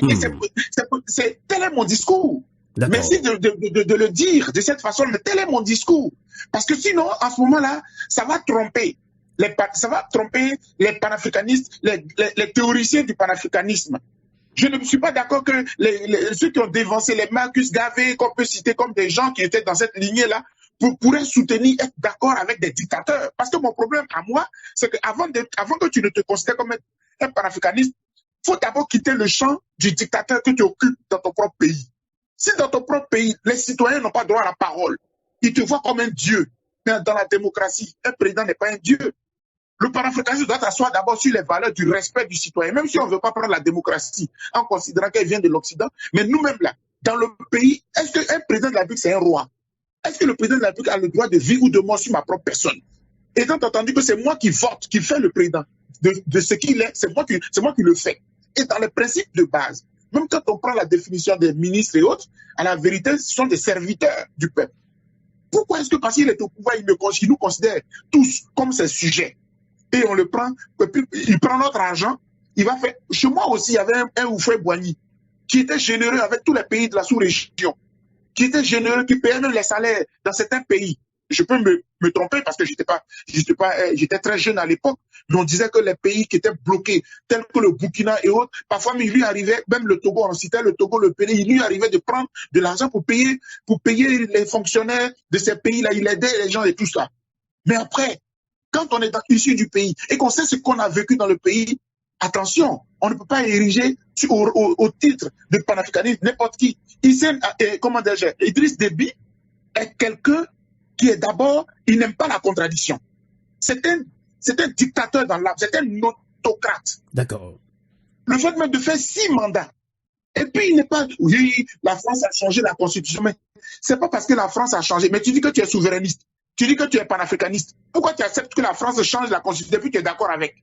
[SPEAKER 7] Tel est mon discours. Merci de le dire de cette façon, mais tel est mon discours. Parce que sinon, en ce moment-là, ça va tromper les panafricanistes, les théoriciens du panafricanisme. Je ne suis pas d'accord que ceux qui ont dévancé les Marcus Garvey, qu'on peut citer comme des gens qui étaient dans cette lignée-là, pourraient soutenir, être d'accord avec des dictateurs. Parce que mon problème à moi, c'est qu'avant que tu ne te considères comme un panafricaniste, il faut d'abord quitter le champ du dictateur que tu occupes dans ton propre pays. Si dans ton propre pays, les citoyens n'ont pas droit à la parole, ils te voient comme un dieu. Mais dans la démocratie, un président n'est pas un dieu. Le panafricanisme doit s'asseoir d'abord sur les valeurs du respect du citoyen, même si on ne veut pas prendre la démocratie en considérant qu'elle vient de l'Occident. Mais nous-mêmes là, dans le pays, est-ce qu'un président de la République, c'est un roi? Est-ce que le président de la République a le droit de vie ou de mort sur ma propre personne? Étant entendu que c'est moi qui vote, qui fais le président de ce qu'il est, c'est moi qui le fais. Et dans les principes de base, même quand on prend la définition des ministres et autres, à la vérité, ce sont des serviteurs du peuple. Pourquoi est-ce que parce qu'il est au pouvoir, il nous considère tous comme ses sujets? Et on le prend, il prend notre argent, il va faire... Chez moi aussi, il y avait un Houphouët-Boigny qui était généreux avec tous les pays de la sous-région, qui était généreux, qui payait même les salaires dans certains pays. Je peux me tromper parce que j'étais très jeune à l'époque, mais on disait que les pays qui étaient bloqués, tels que le Burkina et autres, parfois il lui arrivait, même le Togo, on citait le Togo, le Bénin, il lui arrivait de prendre de l'argent pour payer les fonctionnaires de ces pays-là, il aidait les gens et tout ça. Mais après, quand on est issu du pays et qu'on sait ce qu'on a vécu dans le pays, attention, on ne peut pas ériger au titre de panafricanisme n'importe qui. Idriss Déby est quelqu'un qui est d'abord, il n'aime pas la contradiction. C'est un dictateur dans l'âme, c'est un autocrate.
[SPEAKER 6] D'accord.
[SPEAKER 7] Le fait même de faire 6 mandats. Et puis il n'est pas, oui, la France a changé la constitution, mais c'est pas parce que la France a changé. Mais tu dis que tu es souverainiste. Tu dis que tu es panafricaniste. Pourquoi tu acceptes que la France change la constitution depuis que tu es d'accord avec?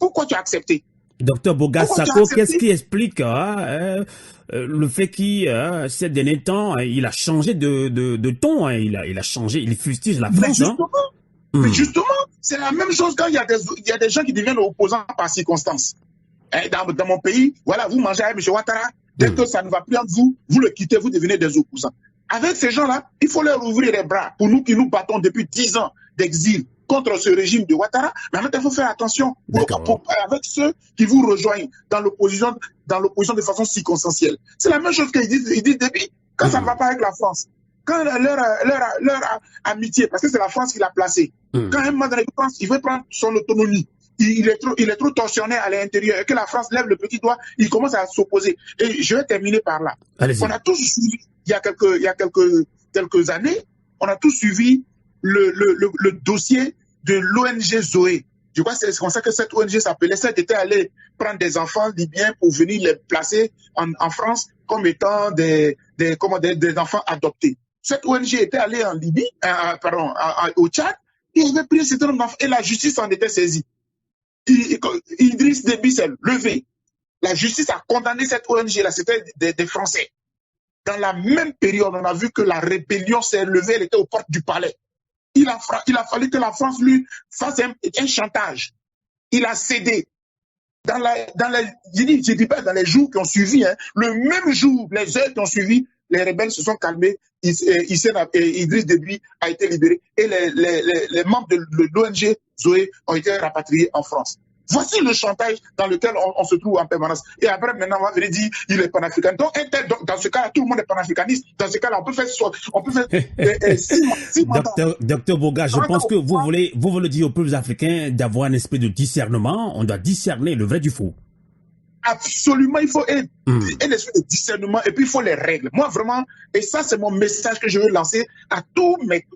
[SPEAKER 7] Pourquoi tu as accepté?
[SPEAKER 6] Docteur Boga Sako, qu'est-ce qui explique le fait qu'il, ces derniers temps, il a changé de ton, il a changé, il fustige la France.
[SPEAKER 7] Mais justement, C'est la même chose quand il y a des gens qui deviennent opposants par circonstance. Dans mon pays, voilà, vous mangez avec M. Ouattara, dès que ça ne va plus entre vous, vous le quittez, vous devenez des opposants. Avec ces gens-là, il faut leur ouvrir les bras. Pour nous qui nous battons depuis 10 ans d'exil contre ce régime de Ouattara, mais maintenant, il faut faire attention avec ceux qui vous rejoignent dans l'opposition de façon circonstancielle. C'est la même chose qu'ils disent depuis, quand ça ne va pas avec la France. Quand leur amitié, parce que c'est la France qui l'a placé, quand un moment donné, il veut prendre son autonomie, il est trop torsionnaire à l'intérieur, et que la France lève le petit doigt, il commence à s'opposer. Et je vais terminer par là. On a tous suivi, il y a quelques années, on a tous suivi le dossier de l'ONG Zoé. Je crois que c'est comme ça que cette ONG s'appelait. Cette était allée prendre des enfants libyens pour venir les placer en France comme étant des enfants adoptés. Cette ONG était allée en Libye, au Tchad, et avait pris un certain nombre d'enfants, et la justice en était saisie. Idriss Déby s'est levé. La justice a condamné cette ONG-là, c'était des Français. Dans la même période, on a vu que la rébellion s'est levée, elle était aux portes du palais. Il a fallu que la France lui fasse un chantage. Il a cédé. Je dis pas dans les jours qui ont suivi, le même jour, les heures qui ont suivi, les rebelles se sont calmés, Idriss Déby a été libéré et les membres de l'ONG Zoé ont été rapatriés en France. Voici le chantage dans lequel on se trouve en permanence. Et après, maintenant, on va venir dire il est panafricaniste. Donc, dans ce cas-là, tout le monde est panafricaniste. Dans ce cas-là, on peut faire 6 mandats.
[SPEAKER 6] Docteur Boga, je pense que vous voulez dire aux peuples africains d'avoir un esprit de discernement. On doit discerner le vrai du faux.
[SPEAKER 7] Absolument, il faut un esprit de discernement et puis il faut les règles. Moi, vraiment, et ça, c'est mon message que je veux lancer à toutes les.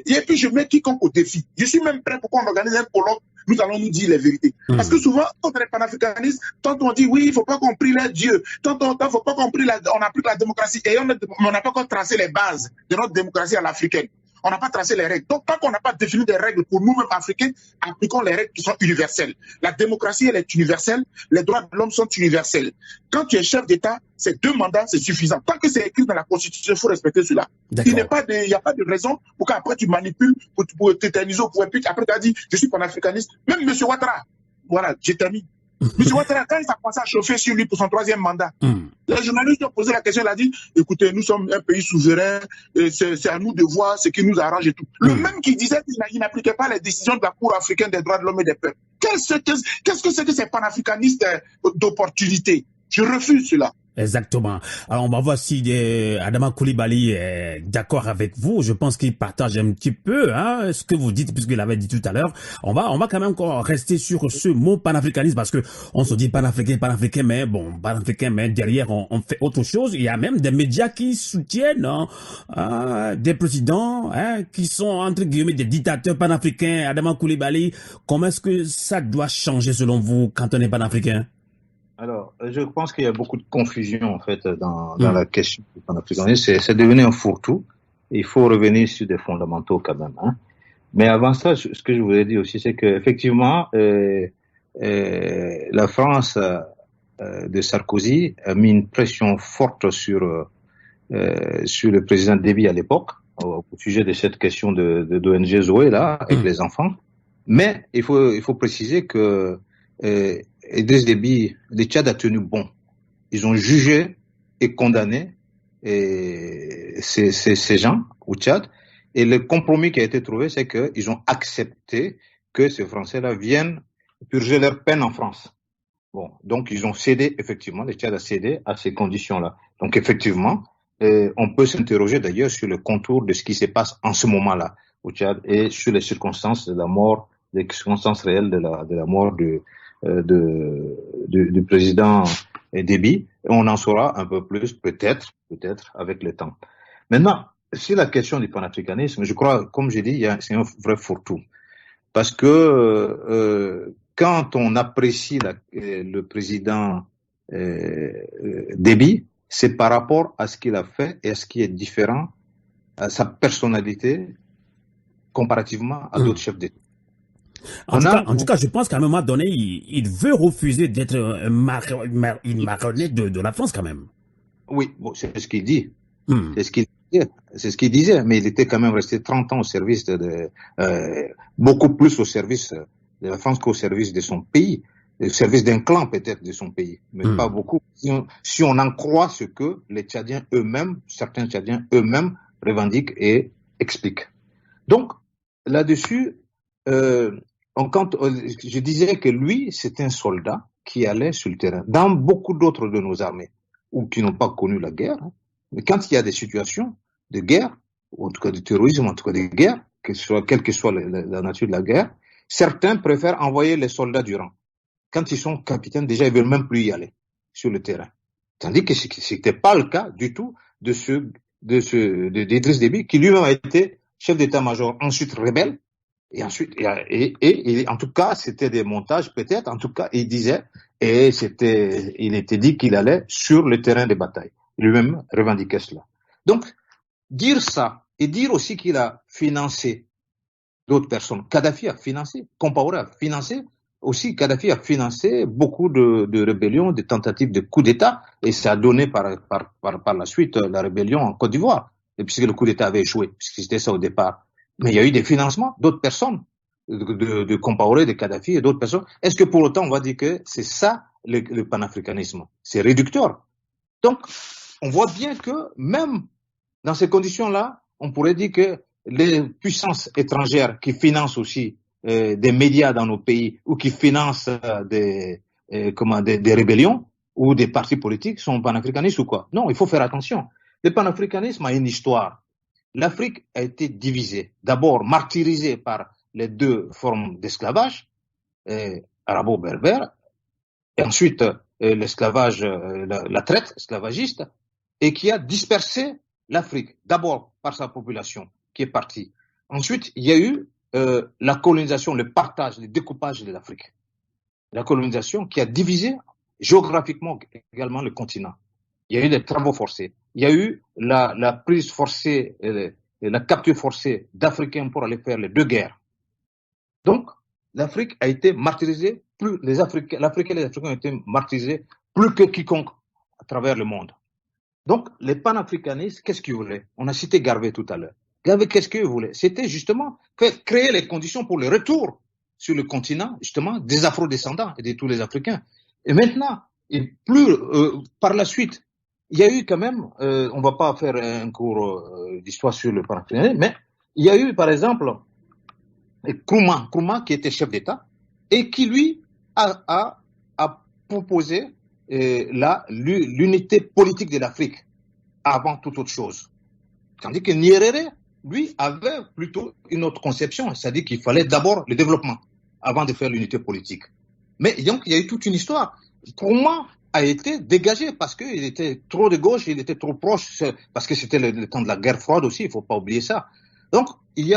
[SPEAKER 7] Et puis, je mets quiconque au défi. Je suis même prêt pour qu'on organise un colloque. Nous allons nous dire les vérités. Parce que souvent, quand on est panafricaniste, tant on dit oui, il ne faut pas qu'on prie les dieux, tant il ne faut pas qu'on prie on applique la démocratie, et on n'a pas encore tracé les bases de notre démocratie à l'africaine. On n'a pas tracé les règles. Donc, tant qu'on n'a pas défini des règles pour nous-mêmes africains, appliquons les règles qui sont universelles. La démocratie, elle est universelle. Les droits de l'homme sont universels. Quand tu es chef d'État, c'est 2 mandats, c'est suffisant. Tant que c'est écrit dans la Constitution, il faut respecter cela. Il n'y a pas de raison pour qu'après tu manipules, pour t'éterniser au point. Puis après tu as dit, je suis panafricaniste. Même M. Ouattara, voilà, j'ai terminé. M. Ouattara, quand il s'est commencé à chauffer sur lui pour son 3e mandat, les journalistes ont posé la question, il a dit, écoutez, nous sommes un pays souverain, c'est à nous de voir ce qui nous arrange et tout. Le même qui disait qu'il n'appliquait pas les décisions de la Cour africaine des droits de l'homme et des peuples. Qu'est-ce que c'est que ces panafricanistes d'opportunité? Je refuse cela.
[SPEAKER 6] Exactement. Alors, on va voir si Adama Coulibaly est d'accord avec vous. Je pense qu'il partage un petit peu ce que vous dites, puisqu'il avait dit tout à l'heure. On va quand même encore rester sur ce mot panafricanisme, parce que on se dit panafricain, mais bon, panafricain, mais derrière, on fait autre chose. Il y a même des médias qui soutiennent des présidents qui sont, entre guillemets, des dictateurs panafricains. Adama Coulibaly, comment est-ce que ça doit changer selon vous quand on est panafricain?
[SPEAKER 8] Alors, je pense qu'il y a beaucoup de confusion, en fait, dans la question du panafricanisme. C'est devenu un fourre-tout. Il faut revenir sur des fondamentaux, quand même, Mais avant ça, ce que je voulais dire aussi, c'est qu'effectivement, la France de Sarkozy a mis une pression forte sur le président Déby à l'époque, au sujet de cette question d'ONG Zoé, là, avec les enfants. Mais il faut préciser que Idriss Déby, le Tchad a tenu bon. Ils ont jugé et condamné ces gens au Tchad. Et le compromis qui a été trouvé, c'est qu'ils ont accepté que ces Français-là viennent purger leur peine en France. Bon, donc ils ont cédé, effectivement, le Tchad a cédé à ces conditions-là. Donc effectivement, on peut s'interroger d'ailleurs sur le contour de ce qui se passe en ce moment-là au Tchad et sur les circonstances de la mort, les circonstances réelles de la mort du président Déby. On en saura un peu plus, peut-être, avec le temps. Maintenant, sur la question du panafricanisme, je crois, comme j'ai dit, c'est un vrai fourre-tout. Parce que quand on apprécie le président Déby, c'est par rapport à ce qu'il a fait et à ce qui est différent, à sa personnalité, comparativement à d'autres chefs d'État.
[SPEAKER 6] En tout cas, je pense qu'à un moment donné, il veut refuser d'être une marionnette de la France, quand même.
[SPEAKER 8] Oui, bon, c'est ce qu'il dit. C'est ce qu'il C'est ce qu'il disait, mais il était quand même resté 30 ans au service beaucoup plus au service de la France qu'au service de son pays, au service d'un clan peut-être de son pays, mais pas beaucoup. Si on en croit ce que les Tchadiens eux-mêmes, certains Tchadiens eux-mêmes revendiquent et expliquent. Donc, là-dessus, je disais que lui, c'est un soldat qui allait sur le terrain. Dans beaucoup d'autres de nos armées, ou qui n'ont pas connu la guerre, mais quand il y a des situations de guerre, ou en tout cas de terrorisme, en tout cas de guerre, quelle que soit la nature de la guerre, certains préfèrent envoyer les soldats du rang. Quand ils sont capitaines, déjà, ils veulent même plus y aller sur le terrain. Tandis que c'était pas le cas du tout d'Idriss Déby, qui lui-même a été chef d'état-major, ensuite rebelle, et ensuite, et en tout cas, c'était des montages peut-être, en tout cas, il disait, il était dit qu'il allait sur le terrain de bataille. Lui-même revendiquait cela. Donc, dire ça, et dire aussi qu'il a financé d'autres personnes. Kadhafi a financé, Compaoré a financé, aussi Kadhafi a financé beaucoup de rébellions, de tentatives de coup d'État, et ça a donné par la suite la rébellion en Côte d'Ivoire, et puisque le coup d'État avait échoué, puisque c'était ça au départ. Mais il y a eu des financements d'autres personnes, de Compaoré, de Kadhafi et d'autres personnes. Est-ce que pour autant on va dire que c'est ça le panafricanisme? C'est réducteur. Donc, on voit bien que même dans ces conditions-là, on pourrait dire que les puissances étrangères qui financent aussi des médias dans nos pays ou qui financent des rébellions ou des partis politiques sont panafricanistes ou quoi? Non, il faut faire attention. Le panafricanisme a une histoire. L'Afrique a été divisée, d'abord martyrisée par les deux formes d'esclavage, arabo-berbère, et ensuite l'esclavage, la traite esclavagiste, et qui a dispersé l'Afrique, d'abord par sa population qui est partie. Ensuite, il y a eu la colonisation, le partage, le découpage de l'Afrique. La colonisation qui a divisé géographiquement également le continent. Il y a eu des travaux forcés. Il y a eu la prise forcée, la capture forcée d'Africains pour aller faire les deux guerres. Donc, l'Afrique a été martyrisée, l'Afrique et les Africains ont été martyrisés plus que quiconque à travers le monde. Donc, les panafricanistes, qu'est-ce qu'ils voulaient? On a cité Garvey tout à l'heure. Garvey, qu'est-ce qu'il voulait? C'était justement créer les conditions pour le retour sur le continent, justement, des afro-descendants et de tous les Africains. Et maintenant, et plus par la suite, il y a eu quand même, on va pas faire un cours d'histoire sur le panafricanisme, mais il y a eu, par exemple, Nkrumah qui était chef d'État et qui, lui, a proposé l'unité politique de l'Afrique avant toute autre chose. Tandis que Nyerere, lui, avait plutôt une autre conception, c'est-à-dire qu'il fallait d'abord le développement avant de faire l'unité politique. Mais donc, il y a eu toute une histoire. Nkrumah a été dégagé parce qu'il était trop de gauche, il était trop proche, parce que c'était le temps de la guerre froide aussi, il faut pas oublier ça. Donc, il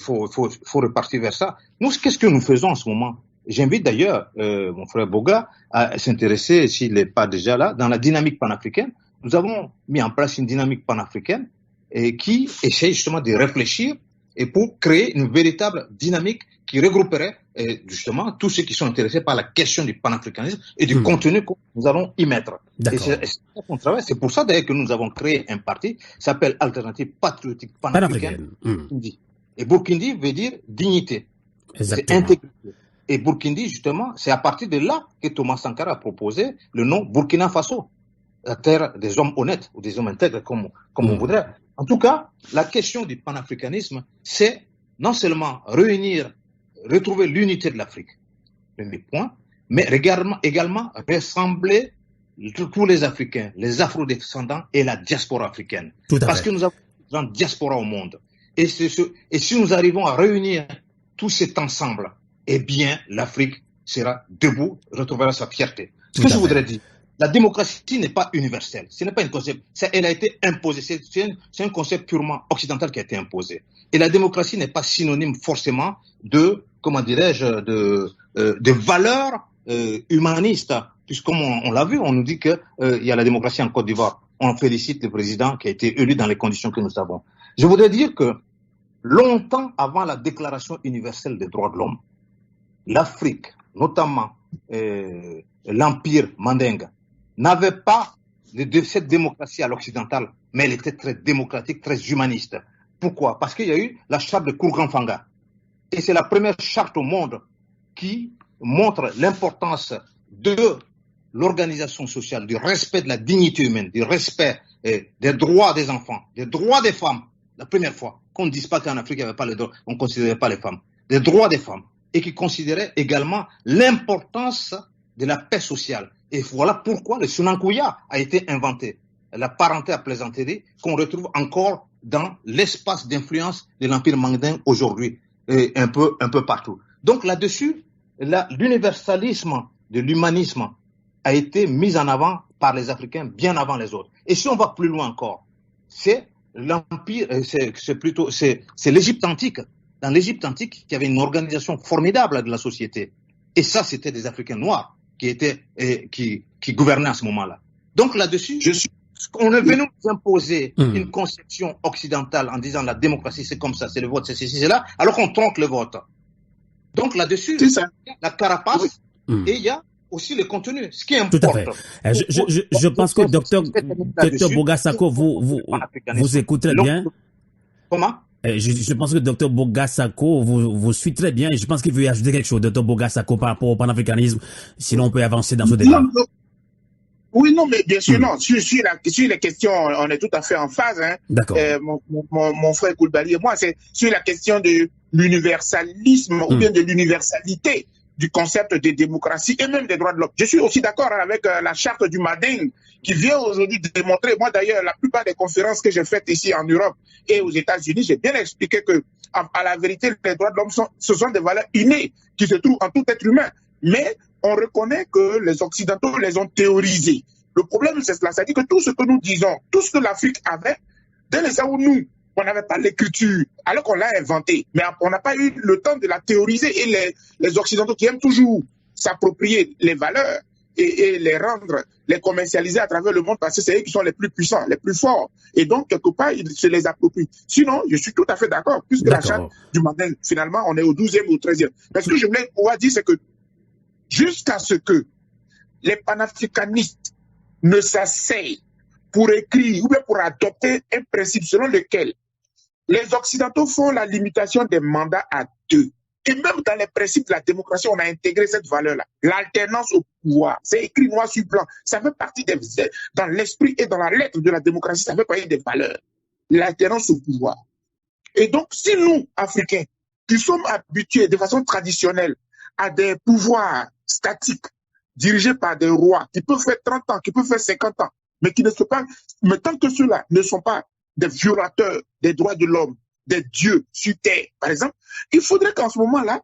[SPEAKER 8] faut repartir vers ça. Nous, qu'est-ce que nous faisons en ce moment? J'invite d'ailleurs mon frère Boga à s'intéresser, s'il n'est pas déjà là, dans la dynamique panafricaine. Nous avons mis en place une dynamique panafricaine qui essaie justement de réfléchir et pour créer une véritable dynamique qui regrouperait justement tous ceux qui sont intéressés par la question du panafricanisme et du contenu que nous allons y mettre. Et c'est ça qu'on travaille. C'est pour ça d'ailleurs que nous avons créé un parti qui s'appelle Alternative Patriotique Panafricaine. Et Burkindi veut dire dignité. C'est intégrité. Et Burkindi, justement, c'est à partir de là que Thomas Sankara a proposé le nom Burkina Faso, la terre des hommes honnêtes ou des hommes intègres, comme on voudrait. En tout cas, la question du panafricanisme, c'est non seulement retrouver l'unité de l'Afrique, premier point, mais également rassembler tous les Africains, les Afro-descendants et la diaspora africaine. Parce que nous avons une diaspora au monde. Et si nous arrivons à réunir tout cet ensemble, eh bien, l'Afrique sera debout, retrouvera sa fierté. Ce que je voudrais dire, la démocratie n'est pas universelle. Ce n'est pas un concept. Elle a été imposée. C'est un concept purement occidental qui a été imposé. Et la démocratie n'est pas synonyme forcément de, comment dirais-je, de valeurs humanistes. Puisqu'on on l'a vu, on nous dit que il y a la démocratie en Côte d'Ivoire. On félicite le président qui a été élu dans les conditions que nous avons. Je voudrais dire que longtemps avant la Déclaration universelle des droits de l'homme, l'Afrique, notamment l'Empire Mandingue, n'avait pas de cette démocratie à l'occidental mais elle était très démocratique, très humaniste. Pourquoi? Parce qu'il y a eu la charte de Kourgan-Fanga. Et c'est la première charte au monde qui montre l'importance de l'organisation sociale, du respect de la dignité humaine, du respect des droits des enfants, des droits des femmes. La première fois, qu'on ne dise pas qu'en Afrique, il n'y avait pas les droits, on ne considérait pas les femmes. Des droits des femmes. Et qui considérait également l'importance de la paix sociale. Et voilà pourquoi le Sunankuya a été inventé. La parenté à plaisanterie qu'on retrouve encore dans l'espace d'influence de l'Empire mandin aujourd'hui, et un peu partout. Donc là-dessus, l'universalisme de l'humanisme a été mis en avant par les Africains bien avant les autres. Et si on va plus loin encore, c'est l'Empire, c'est l'Égypte antique. Dans l'Égypte antique, il y avait une organisation formidable de la société. Et ça, c'était des Africains noirs qui gouvernaient à ce moment-là. Donc là-dessus, on est venu nous imposer une conception occidentale en disant la démocratie, c'est comme ça, c'est le vote, c'est ceci, c'est là, alors qu'on tronque le vote. Donc là-dessus, il y a la carapace et il y a aussi le contenu, ce qui importe.
[SPEAKER 6] Tout à fait. Je pense que docteur Bogasako vous écoute très bien.
[SPEAKER 8] Comment?
[SPEAKER 6] Je pense que Dr Bogasako vous suit très bien et je pense qu'il veut ajouter quelque chose, Dr Bogasako, par rapport au panafricanisme, sinon on peut avancer dans ce débat.
[SPEAKER 7] Oui, non, mais bien sûr, non. Sur les questions, on est tout à fait en phase. Hein.
[SPEAKER 6] D'accord.
[SPEAKER 7] Mon frère Koulibaly et moi, c'est sur la question de l'universalisme ou bien de l'universalité du concept de démocratie et même des droits de l'homme. Je suis aussi d'accord avec la charte du Mading qui vient aujourd'hui démontrer, moi d'ailleurs, la plupart des conférences que j'ai faites ici en Europe et aux États-Unis, j'ai bien expliqué que, à la vérité, les droits de l'homme ce sont des valeurs innées qui se trouvent en tout être humain. Mais on reconnaît que les Occidentaux les ont théorisés. Le problème, c'est cela. C'est-à-dire que tout ce que nous disons, tout ce que l'Afrique avait, dès les où nous, on n'avait pas l'écriture, alors qu'on l'a inventé, mais on n'a pas eu le temps de la théoriser. Et les Occidentaux qui aiment toujours s'approprier les valeurs et les rendre, les commercialiser à travers le monde, parce que c'est eux qui sont les plus puissants, les plus forts. Et donc, quelque part, ils se les approprient. Sinon, je suis tout à fait d'accord, puisque la charte du Manding, finalement, on est au 12e ou au 13e. Mais ce que je voulais pouvoir dire, c'est que jusqu'à ce que les panafricanistes ne s'asseyent pour écrire ou bien pour adopter un principe selon lequel les Occidentaux font la limitation des mandats à 2. Et même dans les principes de la démocratie, on a intégré cette valeur-là. L'alternance au pouvoir, c'est écrit noir sur blanc. Ça fait partie dans l'esprit et dans la lettre de la démocratie, ça fait partie des valeurs. L'alternance au pouvoir. Et donc, si nous, Africains, qui sommes habitués de façon traditionnelle à des pouvoirs statiques, dirigés par des rois, qui peuvent faire 30 ans, qui peuvent faire 50 ans, mais qui ne sont pas, mais tant que ceux-là ne sont pas des violateurs des droits de l'homme, des dieux sur terre, par exemple, il faudrait qu'en ce moment-là,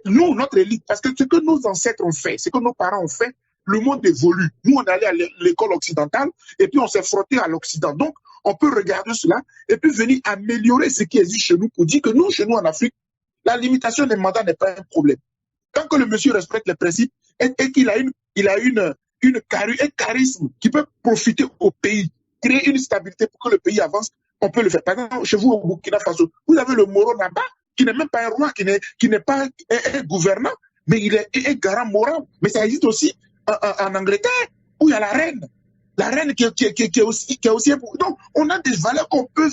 [SPEAKER 7] nous, notre élite, parce que ce que nos ancêtres ont fait, ce que nos parents ont fait, le monde évolue. Nous, on est allé à l'école occidentale et puis on s'est frotté à l'Occident. Donc, on peut regarder cela et puis venir améliorer ce qui existe chez nous pour dire que nous, chez nous en Afrique, la limitation des mandats n'est pas un problème. Tant que le monsieur respecte les principes et qu'il a un charisme qui peut profiter au pays, créer une stabilité pour que le pays avance, on peut le faire. Par exemple, chez vous au Burkina Faso, vous avez le Moro Naba, qui n'est même pas un roi, qui n'est pas un gouvernant, mais il est un garant moral. Mais ça existe aussi en Angleterre, où il y a la reine. La reine qui est aussi donc, on a des valeurs qu'on peut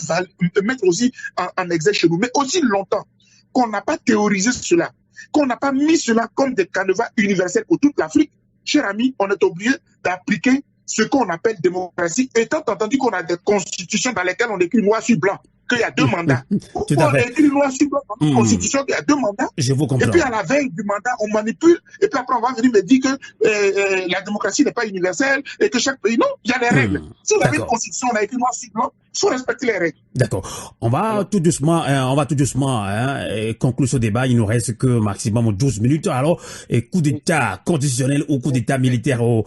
[SPEAKER 7] mettre aussi en exergue chez nous, mais aussi longtemps qu'on n'a pas théorisé cela, qu'on n'a pas mis cela comme des canevas universels pour toute l'Afrique. Cher ami, on est obligé d'appliquer ce qu'on appelle démocratie, étant entendu qu'on a des constitutions dans lesquelles on écrit noir sur blanc qu'il y a 2 mandats. Pourquoi on écrit noir sur blanc dans une constitution qu'il y a 2 mandats?
[SPEAKER 6] Je vous comprends.
[SPEAKER 7] Et puis à la veille du mandat, on manipule, et puis après on va venir me dire que la démocratie n'est pas universelle et que chaque pays... Non, il y a des règles. Si on a une constitution, on a écrit noir sur blanc, il faut respecter les règles.
[SPEAKER 6] D'accord. On va tout doucement conclure ce débat. Il nous reste que maximum 12 minutes. Alors, coup d'état constitutionnel ou coup d'état militaire au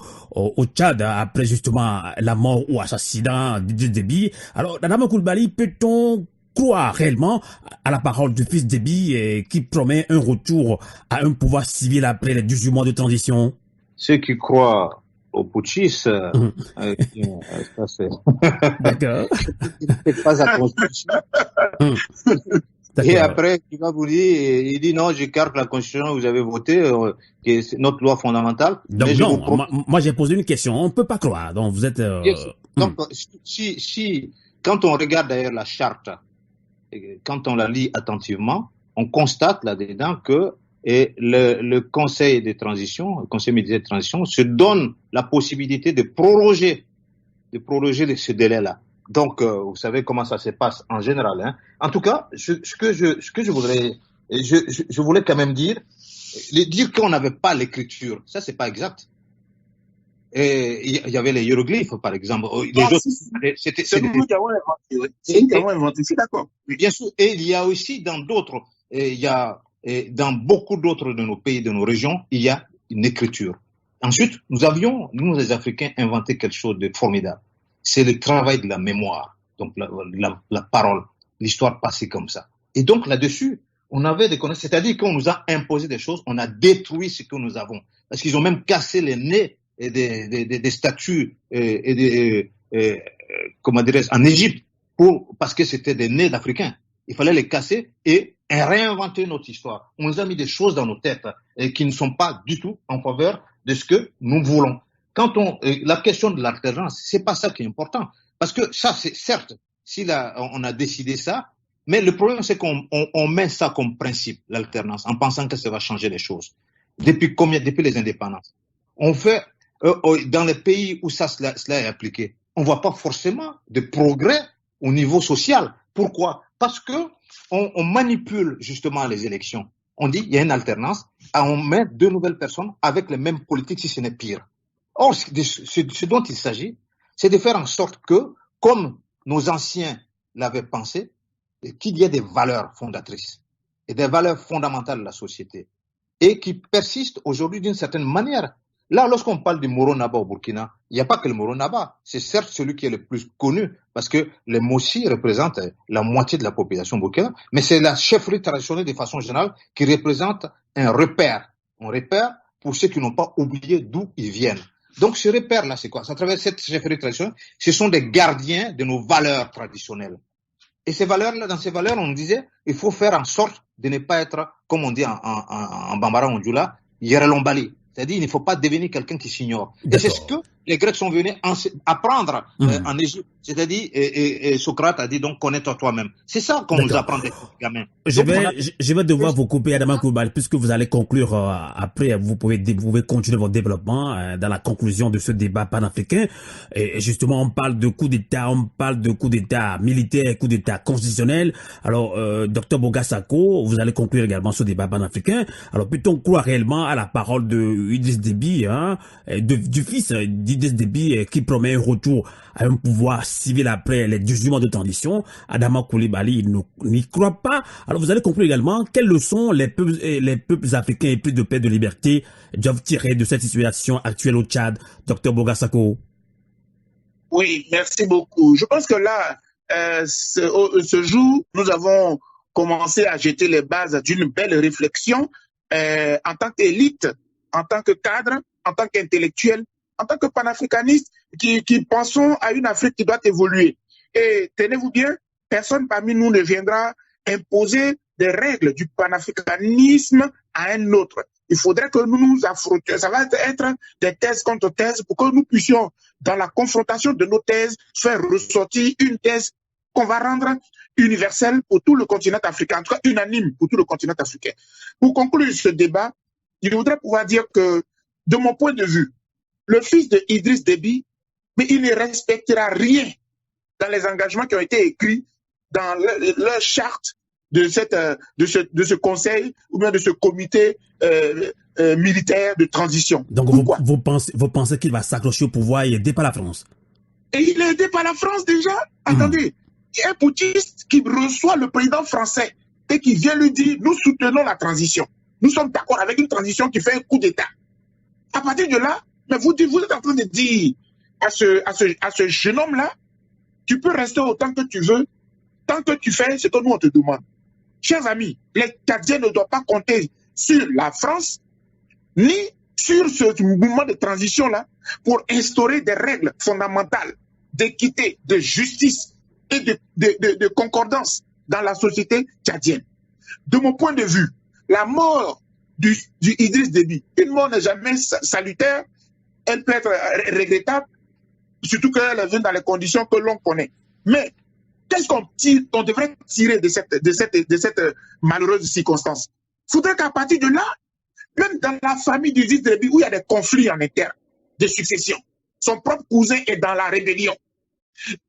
[SPEAKER 6] Tchad, après justement la mort ou assassinat d'Idriss Déby. Alors, Dame Koulibaly, peut-on croire réellement à la parole du fils Déby qui promet un retour à un pouvoir civil après les 18 mois de transition?
[SPEAKER 8] Ceux qui croient aux putschistes, ça c'est...
[SPEAKER 6] D'accord.
[SPEAKER 8] C'est pas sa constitution. Et après, il va vous dire, il dit non, j'écarte la constitution que vous avez votée, qui est notre loi fondamentale.
[SPEAKER 6] Donc non, moi j'ai posé une question, on ne peut pas croire, donc vous êtes...
[SPEAKER 8] Donc, quand on regarde d'ailleurs la charte, quand on la lit attentivement, on constate là-dedans que le Conseil de transition, le Conseil militaire de transition, se donne la possibilité de proroger ce délai-là. Donc, vous savez comment ça se passe en général. Hein. En tout cas, ce que je voulais quand même dire qu'on n'avait pas l'écriture, ça c'est pas exact. Et il y avait les hiéroglyphes, par exemple.
[SPEAKER 7] C'est nous qui avons inventé. C'est nous qui avons inventé. C'est d'accord.
[SPEAKER 8] Bien sûr. Et il y a aussi dans beaucoup d'autres de nos pays, de nos régions, il y a une écriture. Ensuite, nous les Africains, inventé quelque chose de formidable. C'est le travail de la mémoire, donc la parole, l'histoire passée comme ça. Et donc là-dessus, on avait des connaissances, c'est-à-dire qu'on nous a imposé des choses, on a détruit ce que nous avons. Parce qu'ils ont même cassé les nez des statues comment dirais-je, en Égypte, parce que c'était des nez d'Africains. Il fallait les casser et réinventer notre histoire. On nous a mis des choses dans nos têtes qui ne sont pas du tout en faveur de ce que nous voulons. La question de l'alternance, c'est pas ça qui est important. Parce que ça, c'est certes, on a décidé ça, mais le problème, c'est qu'on met ça comme principe, l'alternance, en pensant que ça va changer les choses. Depuis les indépendances. On fait, dans les pays où cela est appliqué, on voit pas forcément de progrès au niveau social. Pourquoi? Parce que on manipule justement les élections. On dit, il y a une alternance, on met 2 nouvelles personnes avec les mêmes politiques, si ce n'est pire. Or, ce dont il s'agit, c'est de faire en sorte que, comme nos anciens l'avaient pensé, qu'il y ait des valeurs fondatrices et des valeurs fondamentales de la société et qui persistent aujourd'hui d'une certaine manière. Là, lorsqu'on parle du Moro Naba au Burkina, il n'y a pas que le Moro Naba. C'est certes celui qui est le plus connu parce que les Mossi représentent la moitié de la population burkina, mais c'est la chefferie traditionnelle de façon générale qui représente un repère. Un repère pour ceux qui n'ont pas oublié d'où ils viennent. Donc, ce repère-là, c'est quoi? À travers cette chefferie traditionnelle, ce sont des gardiens de nos valeurs traditionnelles. Et ces valeurs-là, dans ces valeurs, on disait, il faut faire en sorte de ne pas être, comme on dit en Bambara, en Djoula, Yeralombali. C'est-à-dire, il ne faut pas devenir quelqu'un qui s'ignore. Et c'est ce que les Grecs sont venus apprendre en Égypte. C'est-à-dire, et Socrate a dit donc, connais-toi toi-même. C'est ça qu'on nous apprend des gamins.
[SPEAKER 6] Je vais devoir vous couper, Adama Koulibaly, puisque vous allez conclure après. Vous pouvez continuer votre développement dans la conclusion de ce débat panafricain. Et justement, on parle de coup d'État, on parle de coup d'État militaire, coup d'État constitutionnel. Alors, Dr Boga Sako, vous allez conclure également ce débat panafricain. Alors, peut-on croire réellement à la parole de Idriss Déby, du fils d'Idriss Déby, qui promet un retour à un pouvoir civil après les 18 mois de transition? Adama Koulibaly n'y croit pas. Alors vous allez conclure également quelles leçons les peuples africains épris de paix et de liberté doivent tirer de cette situation actuelle au Tchad, Dr Boga Sako.
[SPEAKER 7] Oui, merci beaucoup. Je pense que là, ce jour, nous avons commencé à jeter les bases d'une belle réflexion en tant qu'élite, en tant que cadre, en tant qu'intellectuel, en tant que panafricaniste, qui pensons à une Afrique qui doit évoluer. Et tenez-vous bien, personne parmi nous ne viendra imposer des règles du panafricanisme à un autre. Il faudrait que nous nous affrontions. Ça va être des thèses contre thèses pour que nous puissions, dans la confrontation de nos thèses, faire ressortir une thèse qu'on va rendre universelle pour tout le continent africain, en tout cas unanime pour tout le continent africain. Pour conclure ce débat, je voudrais pouvoir dire que, de mon point de vue, le fils de Idriss Déby, mais il ne respectera rien dans les engagements qui ont été écrits dans leur charte de ce conseil ou bien de ce comité militaire de transition.
[SPEAKER 6] Donc vous pensez qu'il va s'accrocher au pouvoir et aider par la France?
[SPEAKER 7] Et il est aidé par la France déjà. Attendez, il y a un putschiste qui reçoit le président français et qui vient lui dire, nous soutenons la transition. Nous sommes d'accord avec une transition qui fait un coup d'État. À partir de là, mais vous êtes en train de dire à ce jeune homme-là, tu peux rester autant que tu veux, tant que tu fais ce que nous on te demande. Chers amis, les Tchadiens ne doivent pas compter sur la France, ni sur ce mouvement de transition-là, pour instaurer des règles fondamentales d'équité, de justice et de concordance dans la société tchadienne. De mon point de vue, la mort du Idriss Déby, une mort n'est jamais salutaire, elle peut être regrettable, surtout qu'elle est venue dans les conditions que l'on connaît. Mais qu'est-ce qu'on devrait tirer de cette malheureuse circonstance? Il faudrait qu'à partir de là, même dans la famille d'Idriss Déby, où il y a des conflits en interne, de succession, son propre cousin est dans la rébellion.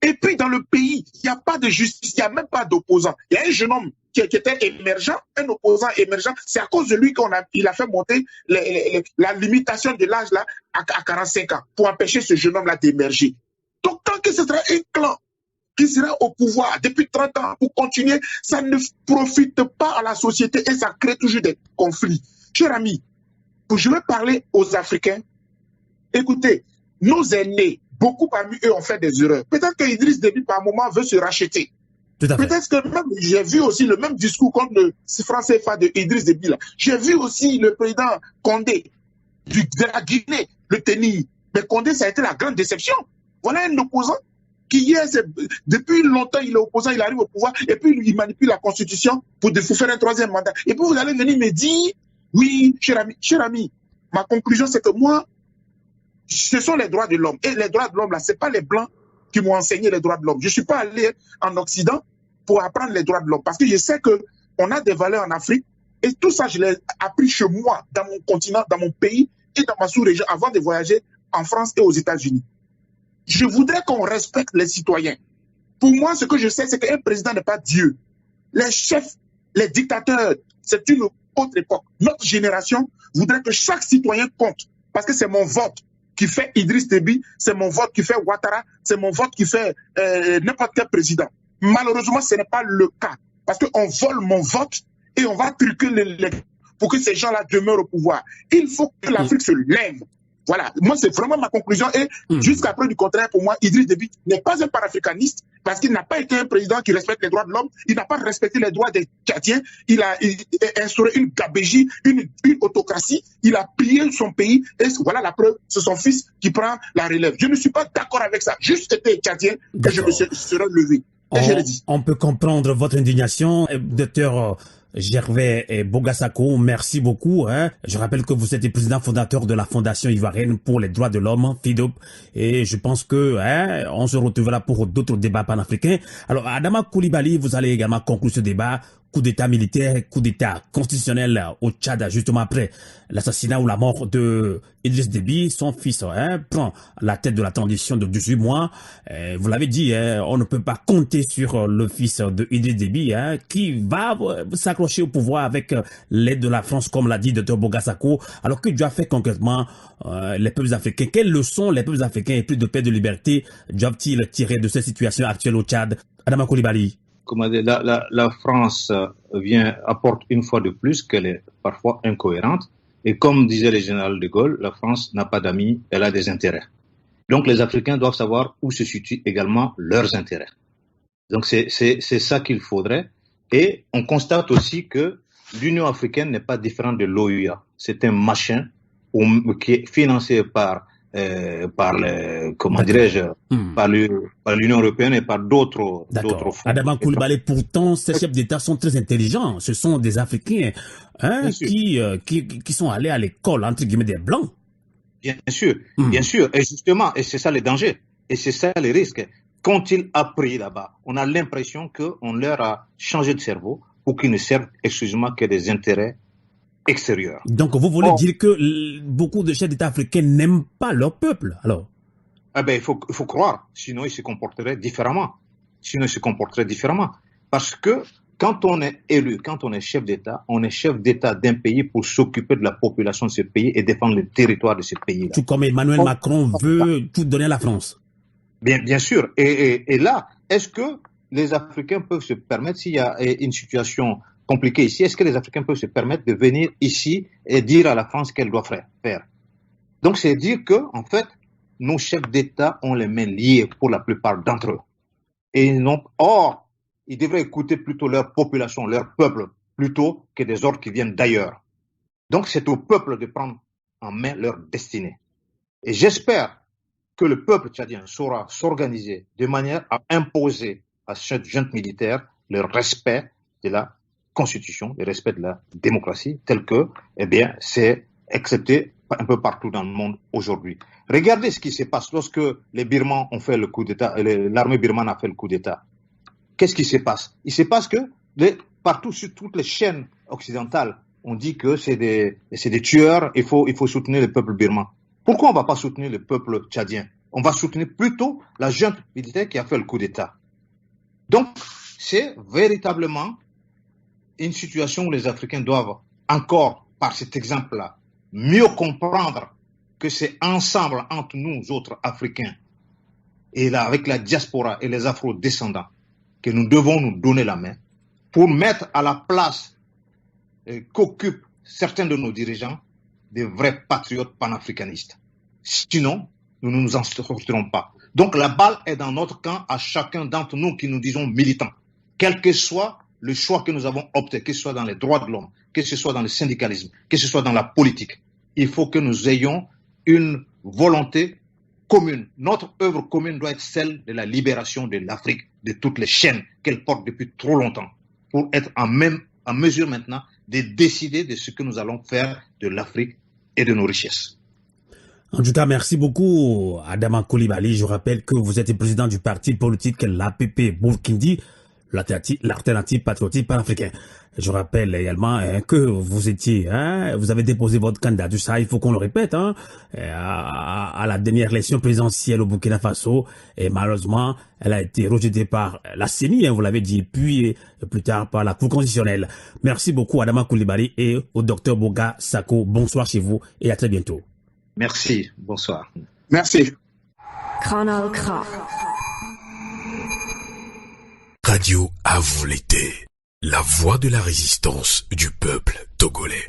[SPEAKER 7] Et puis dans le pays, il n'y a pas de justice, il n'y a même pas d'opposant. Il y a un jeune homme qui était émergent, un opposant émergent. C'est à cause de lui qu'il a fait monter la limitation de l'âge là à 45 ans pour empêcher ce jeune homme-là d'émerger. Donc tant que ce sera un clan qui sera au pouvoir depuis 30 ans pour continuer, ça ne profite pas à la société et ça crée toujours des conflits. Cher ami, je vais parler aux Africains. Écoutez, nos aînés, beaucoup parmi eux ont fait des erreurs. Peut-être que Idriss Déby, par moment, veut se racheter. Peut-être que même, j'ai vu aussi le même discours contre le franc CFA de Idriss Déby. Là. J'ai vu aussi le président Condé de la Guinée le tenir. Mais Condé, ça a été la grande déception. Voilà un opposant qui hier, depuis longtemps, il est opposant, il arrive au pouvoir, et puis il manipule la Constitution pour faire un troisième mandat. Et puis vous allez venir me dire, oui, cher ami, ma conclusion, c'est que moi, ce sont les droits de l'homme. Et les droits de l'homme, là, ce n'est pas les Blancs qui m'ont enseigné les droits de l'homme. Je ne suis pas allé en Occident pour apprendre les droits de l'homme. Parce que je sais qu'on a des valeurs en Afrique. Et tout ça, je l'ai appris chez moi, dans mon continent, dans mon pays et dans ma sous-région, avant de voyager en France et aux États-Unis. Je voudrais qu'on respecte les citoyens. Pour moi, ce que je sais, c'est qu'un président n'est pas Dieu. Les chefs, les dictateurs, c'est une autre époque. Notre génération voudrait que chaque citoyen compte. Parce que c'est mon vote qui fait Idriss Déby, c'est mon vote qui fait Ouattara, c'est mon vote qui fait n'importe quel président. Malheureusement, ce n'est pas le cas. Parce qu'on vole mon vote et on va truquer pour que ces gens-là demeurent au pouvoir. Il faut que l'Afrique se lève. Voilà, moi c'est vraiment ma conclusion et jusqu'à preuve du contraire, pour moi, Idriss Déby n'est pas un panafricaniste parce qu'il n'a pas été un président qui respecte les droits de l'homme, il n'a pas respecté les droits des Tchadiens, il a instauré une gabégie, une autocratie, il a pillé son pays et voilà la preuve, c'est son fils qui prend la relève. Je ne suis pas d'accord avec ça, juste été Tchadien que je me serais levé.
[SPEAKER 6] On peut comprendre votre indignation, docteur Gervais Bogassako, merci beaucoup. Je rappelle que vous êtes le président fondateur de la Fondation ivoirienne pour les droits de l'homme, FIDOP, et je pense que on se retrouvera pour d'autres débats panafricains. Alors, Adama Coulibaly, vous allez également conclure ce débat. Coup d'état militaire, coup d'état constitutionnel au Tchad, justement après l'assassinat ou la mort de Idriss Déby. Son fils prend la tête de la transition de 18 mois. Vous l'avez dit, on ne peut pas compter sur le fils de Idriss Déby qui va s'accrocher au pouvoir avec l'aide de la France, comme l'a dit Dr Bogassako. Alors que doivent faire concrètement les peuples africains? Quelles leçons les peuples africains et plus de paix et de liberté doivent-ils tirer de cette situation actuelle au Tchad? Adama Coulibaly.
[SPEAKER 8] La France apporte une fois de plus qu'elle est parfois incohérente. Et comme disait le général de Gaulle, la France n'a pas d'amis, elle a des intérêts. Donc les Africains doivent savoir où se situent également leurs intérêts. Donc c'est ça qu'il faudrait. Et on constate aussi que l'Union africaine n'est pas différente de l'OUA. C'est un machin qui est financé par l'Union européenne et par d'autres fonds.
[SPEAKER 6] Adama Coulibaly, pourtant, ces chefs d'État sont très intelligents. Ce sont des Africains qui sont allés à l'école, entre guillemets, des Blancs.
[SPEAKER 8] Bien sûr. Et justement, et c'est ça le danger. Et c'est ça le risque. Qu'ont-ils appris là-bas? On a l'impression qu'on leur a changé de cerveau pour qu'ils ne servent exclusivement que des intérêts extérieurs.
[SPEAKER 6] Donc, vous voulez dire que beaucoup de chefs d'État africains n'aiment pas leur peuple, alors?
[SPEAKER 8] Il faut croire, sinon ils se comporteraient différemment. Parce que quand on est élu, quand on est chef d'État, on est chef d'État d'un pays pour s'occuper de la population de ce pays et défendre le territoire de ce pays-là.
[SPEAKER 6] Tout comme Emmanuel Macron veut tout donner à la France.
[SPEAKER 8] Bien sûr. Et là, est-ce que les Africains peuvent se permettre, s'il y a une situation compliquée ici, est-ce que les Africains peuvent se permettre de venir ici et dire à la France qu'elle doit faire? Donc, c'est dire que, en fait, nos chefs d'État ont les mains liées pour la plupart d'entre eux. Et ils devraient écouter plutôt leur population, leur peuple, plutôt que des ordres qui viennent d'ailleurs. Donc, c'est au peuple de prendre en main leur destinée. Et j'espère que le peuple tchadien saura s'organiser de manière à imposer à cette junte militaire le respect de la Constitution, le respect de la démocratie, tel que, c'est accepté un peu partout dans le monde aujourd'hui. Regardez ce qui se passe lorsque les Birmans ont fait le coup d'État, l'armée birmane a fait le coup d'État. Qu'est-ce qui se passe? Il se passe que partout sur toutes les chaînes occidentales, on dit que c'est des tueurs, il faut soutenir le peuple birman. Pourquoi on ne va pas soutenir le peuple tchadien? On va soutenir plutôt la junte militaire qui a fait le coup d'État. Donc, c'est véritablement une situation où les Africains doivent encore, par cet exemple-là, mieux comprendre que c'est ensemble entre nous autres Africains et là, avec la diaspora et les afro-descendants que nous devons nous donner la main pour mettre à la place qu'occupent certains de nos dirigeants des vrais patriotes panafricanistes. Sinon, nous ne nous en sortirons pas. Donc la balle est dans notre camp à chacun d'entre nous qui nous disons militants. Quel que soit le choix que nous avons opté, que ce soit dans les droits de l'homme, que ce soit dans le syndicalisme, que ce soit dans la politique, il faut que nous ayons une volonté commune. Notre œuvre commune doit être celle de la libération de l'Afrique, de toutes les chaînes qu'elle porte depuis trop longtemps, pour être en mesure maintenant de décider de ce que nous allons faire de l'Afrique et de nos richesses.
[SPEAKER 6] En tout cas, merci beaucoup, Adama Coulibaly. Je rappelle que vous êtes le président du parti politique l'APP Burkindi, l'alternative patriotique panafricaine. Je rappelle également que vous avez déposé votre candidature, ça il faut qu'on le répète, à la dernière élection présidentielle au Burkina Faso, et malheureusement, elle a été rejetée par la CENI, vous l'avez dit, puis plus tard par la Cour constitutionnelle. Merci beaucoup, Adama Coulibaly, et au docteur Boga Sako. Bonsoir chez vous et à très bientôt.
[SPEAKER 8] Merci, bonsoir.
[SPEAKER 7] Merci.
[SPEAKER 1] Kanal K.
[SPEAKER 4] Radio à vous l'été. La voix de la résistance du peuple togolais.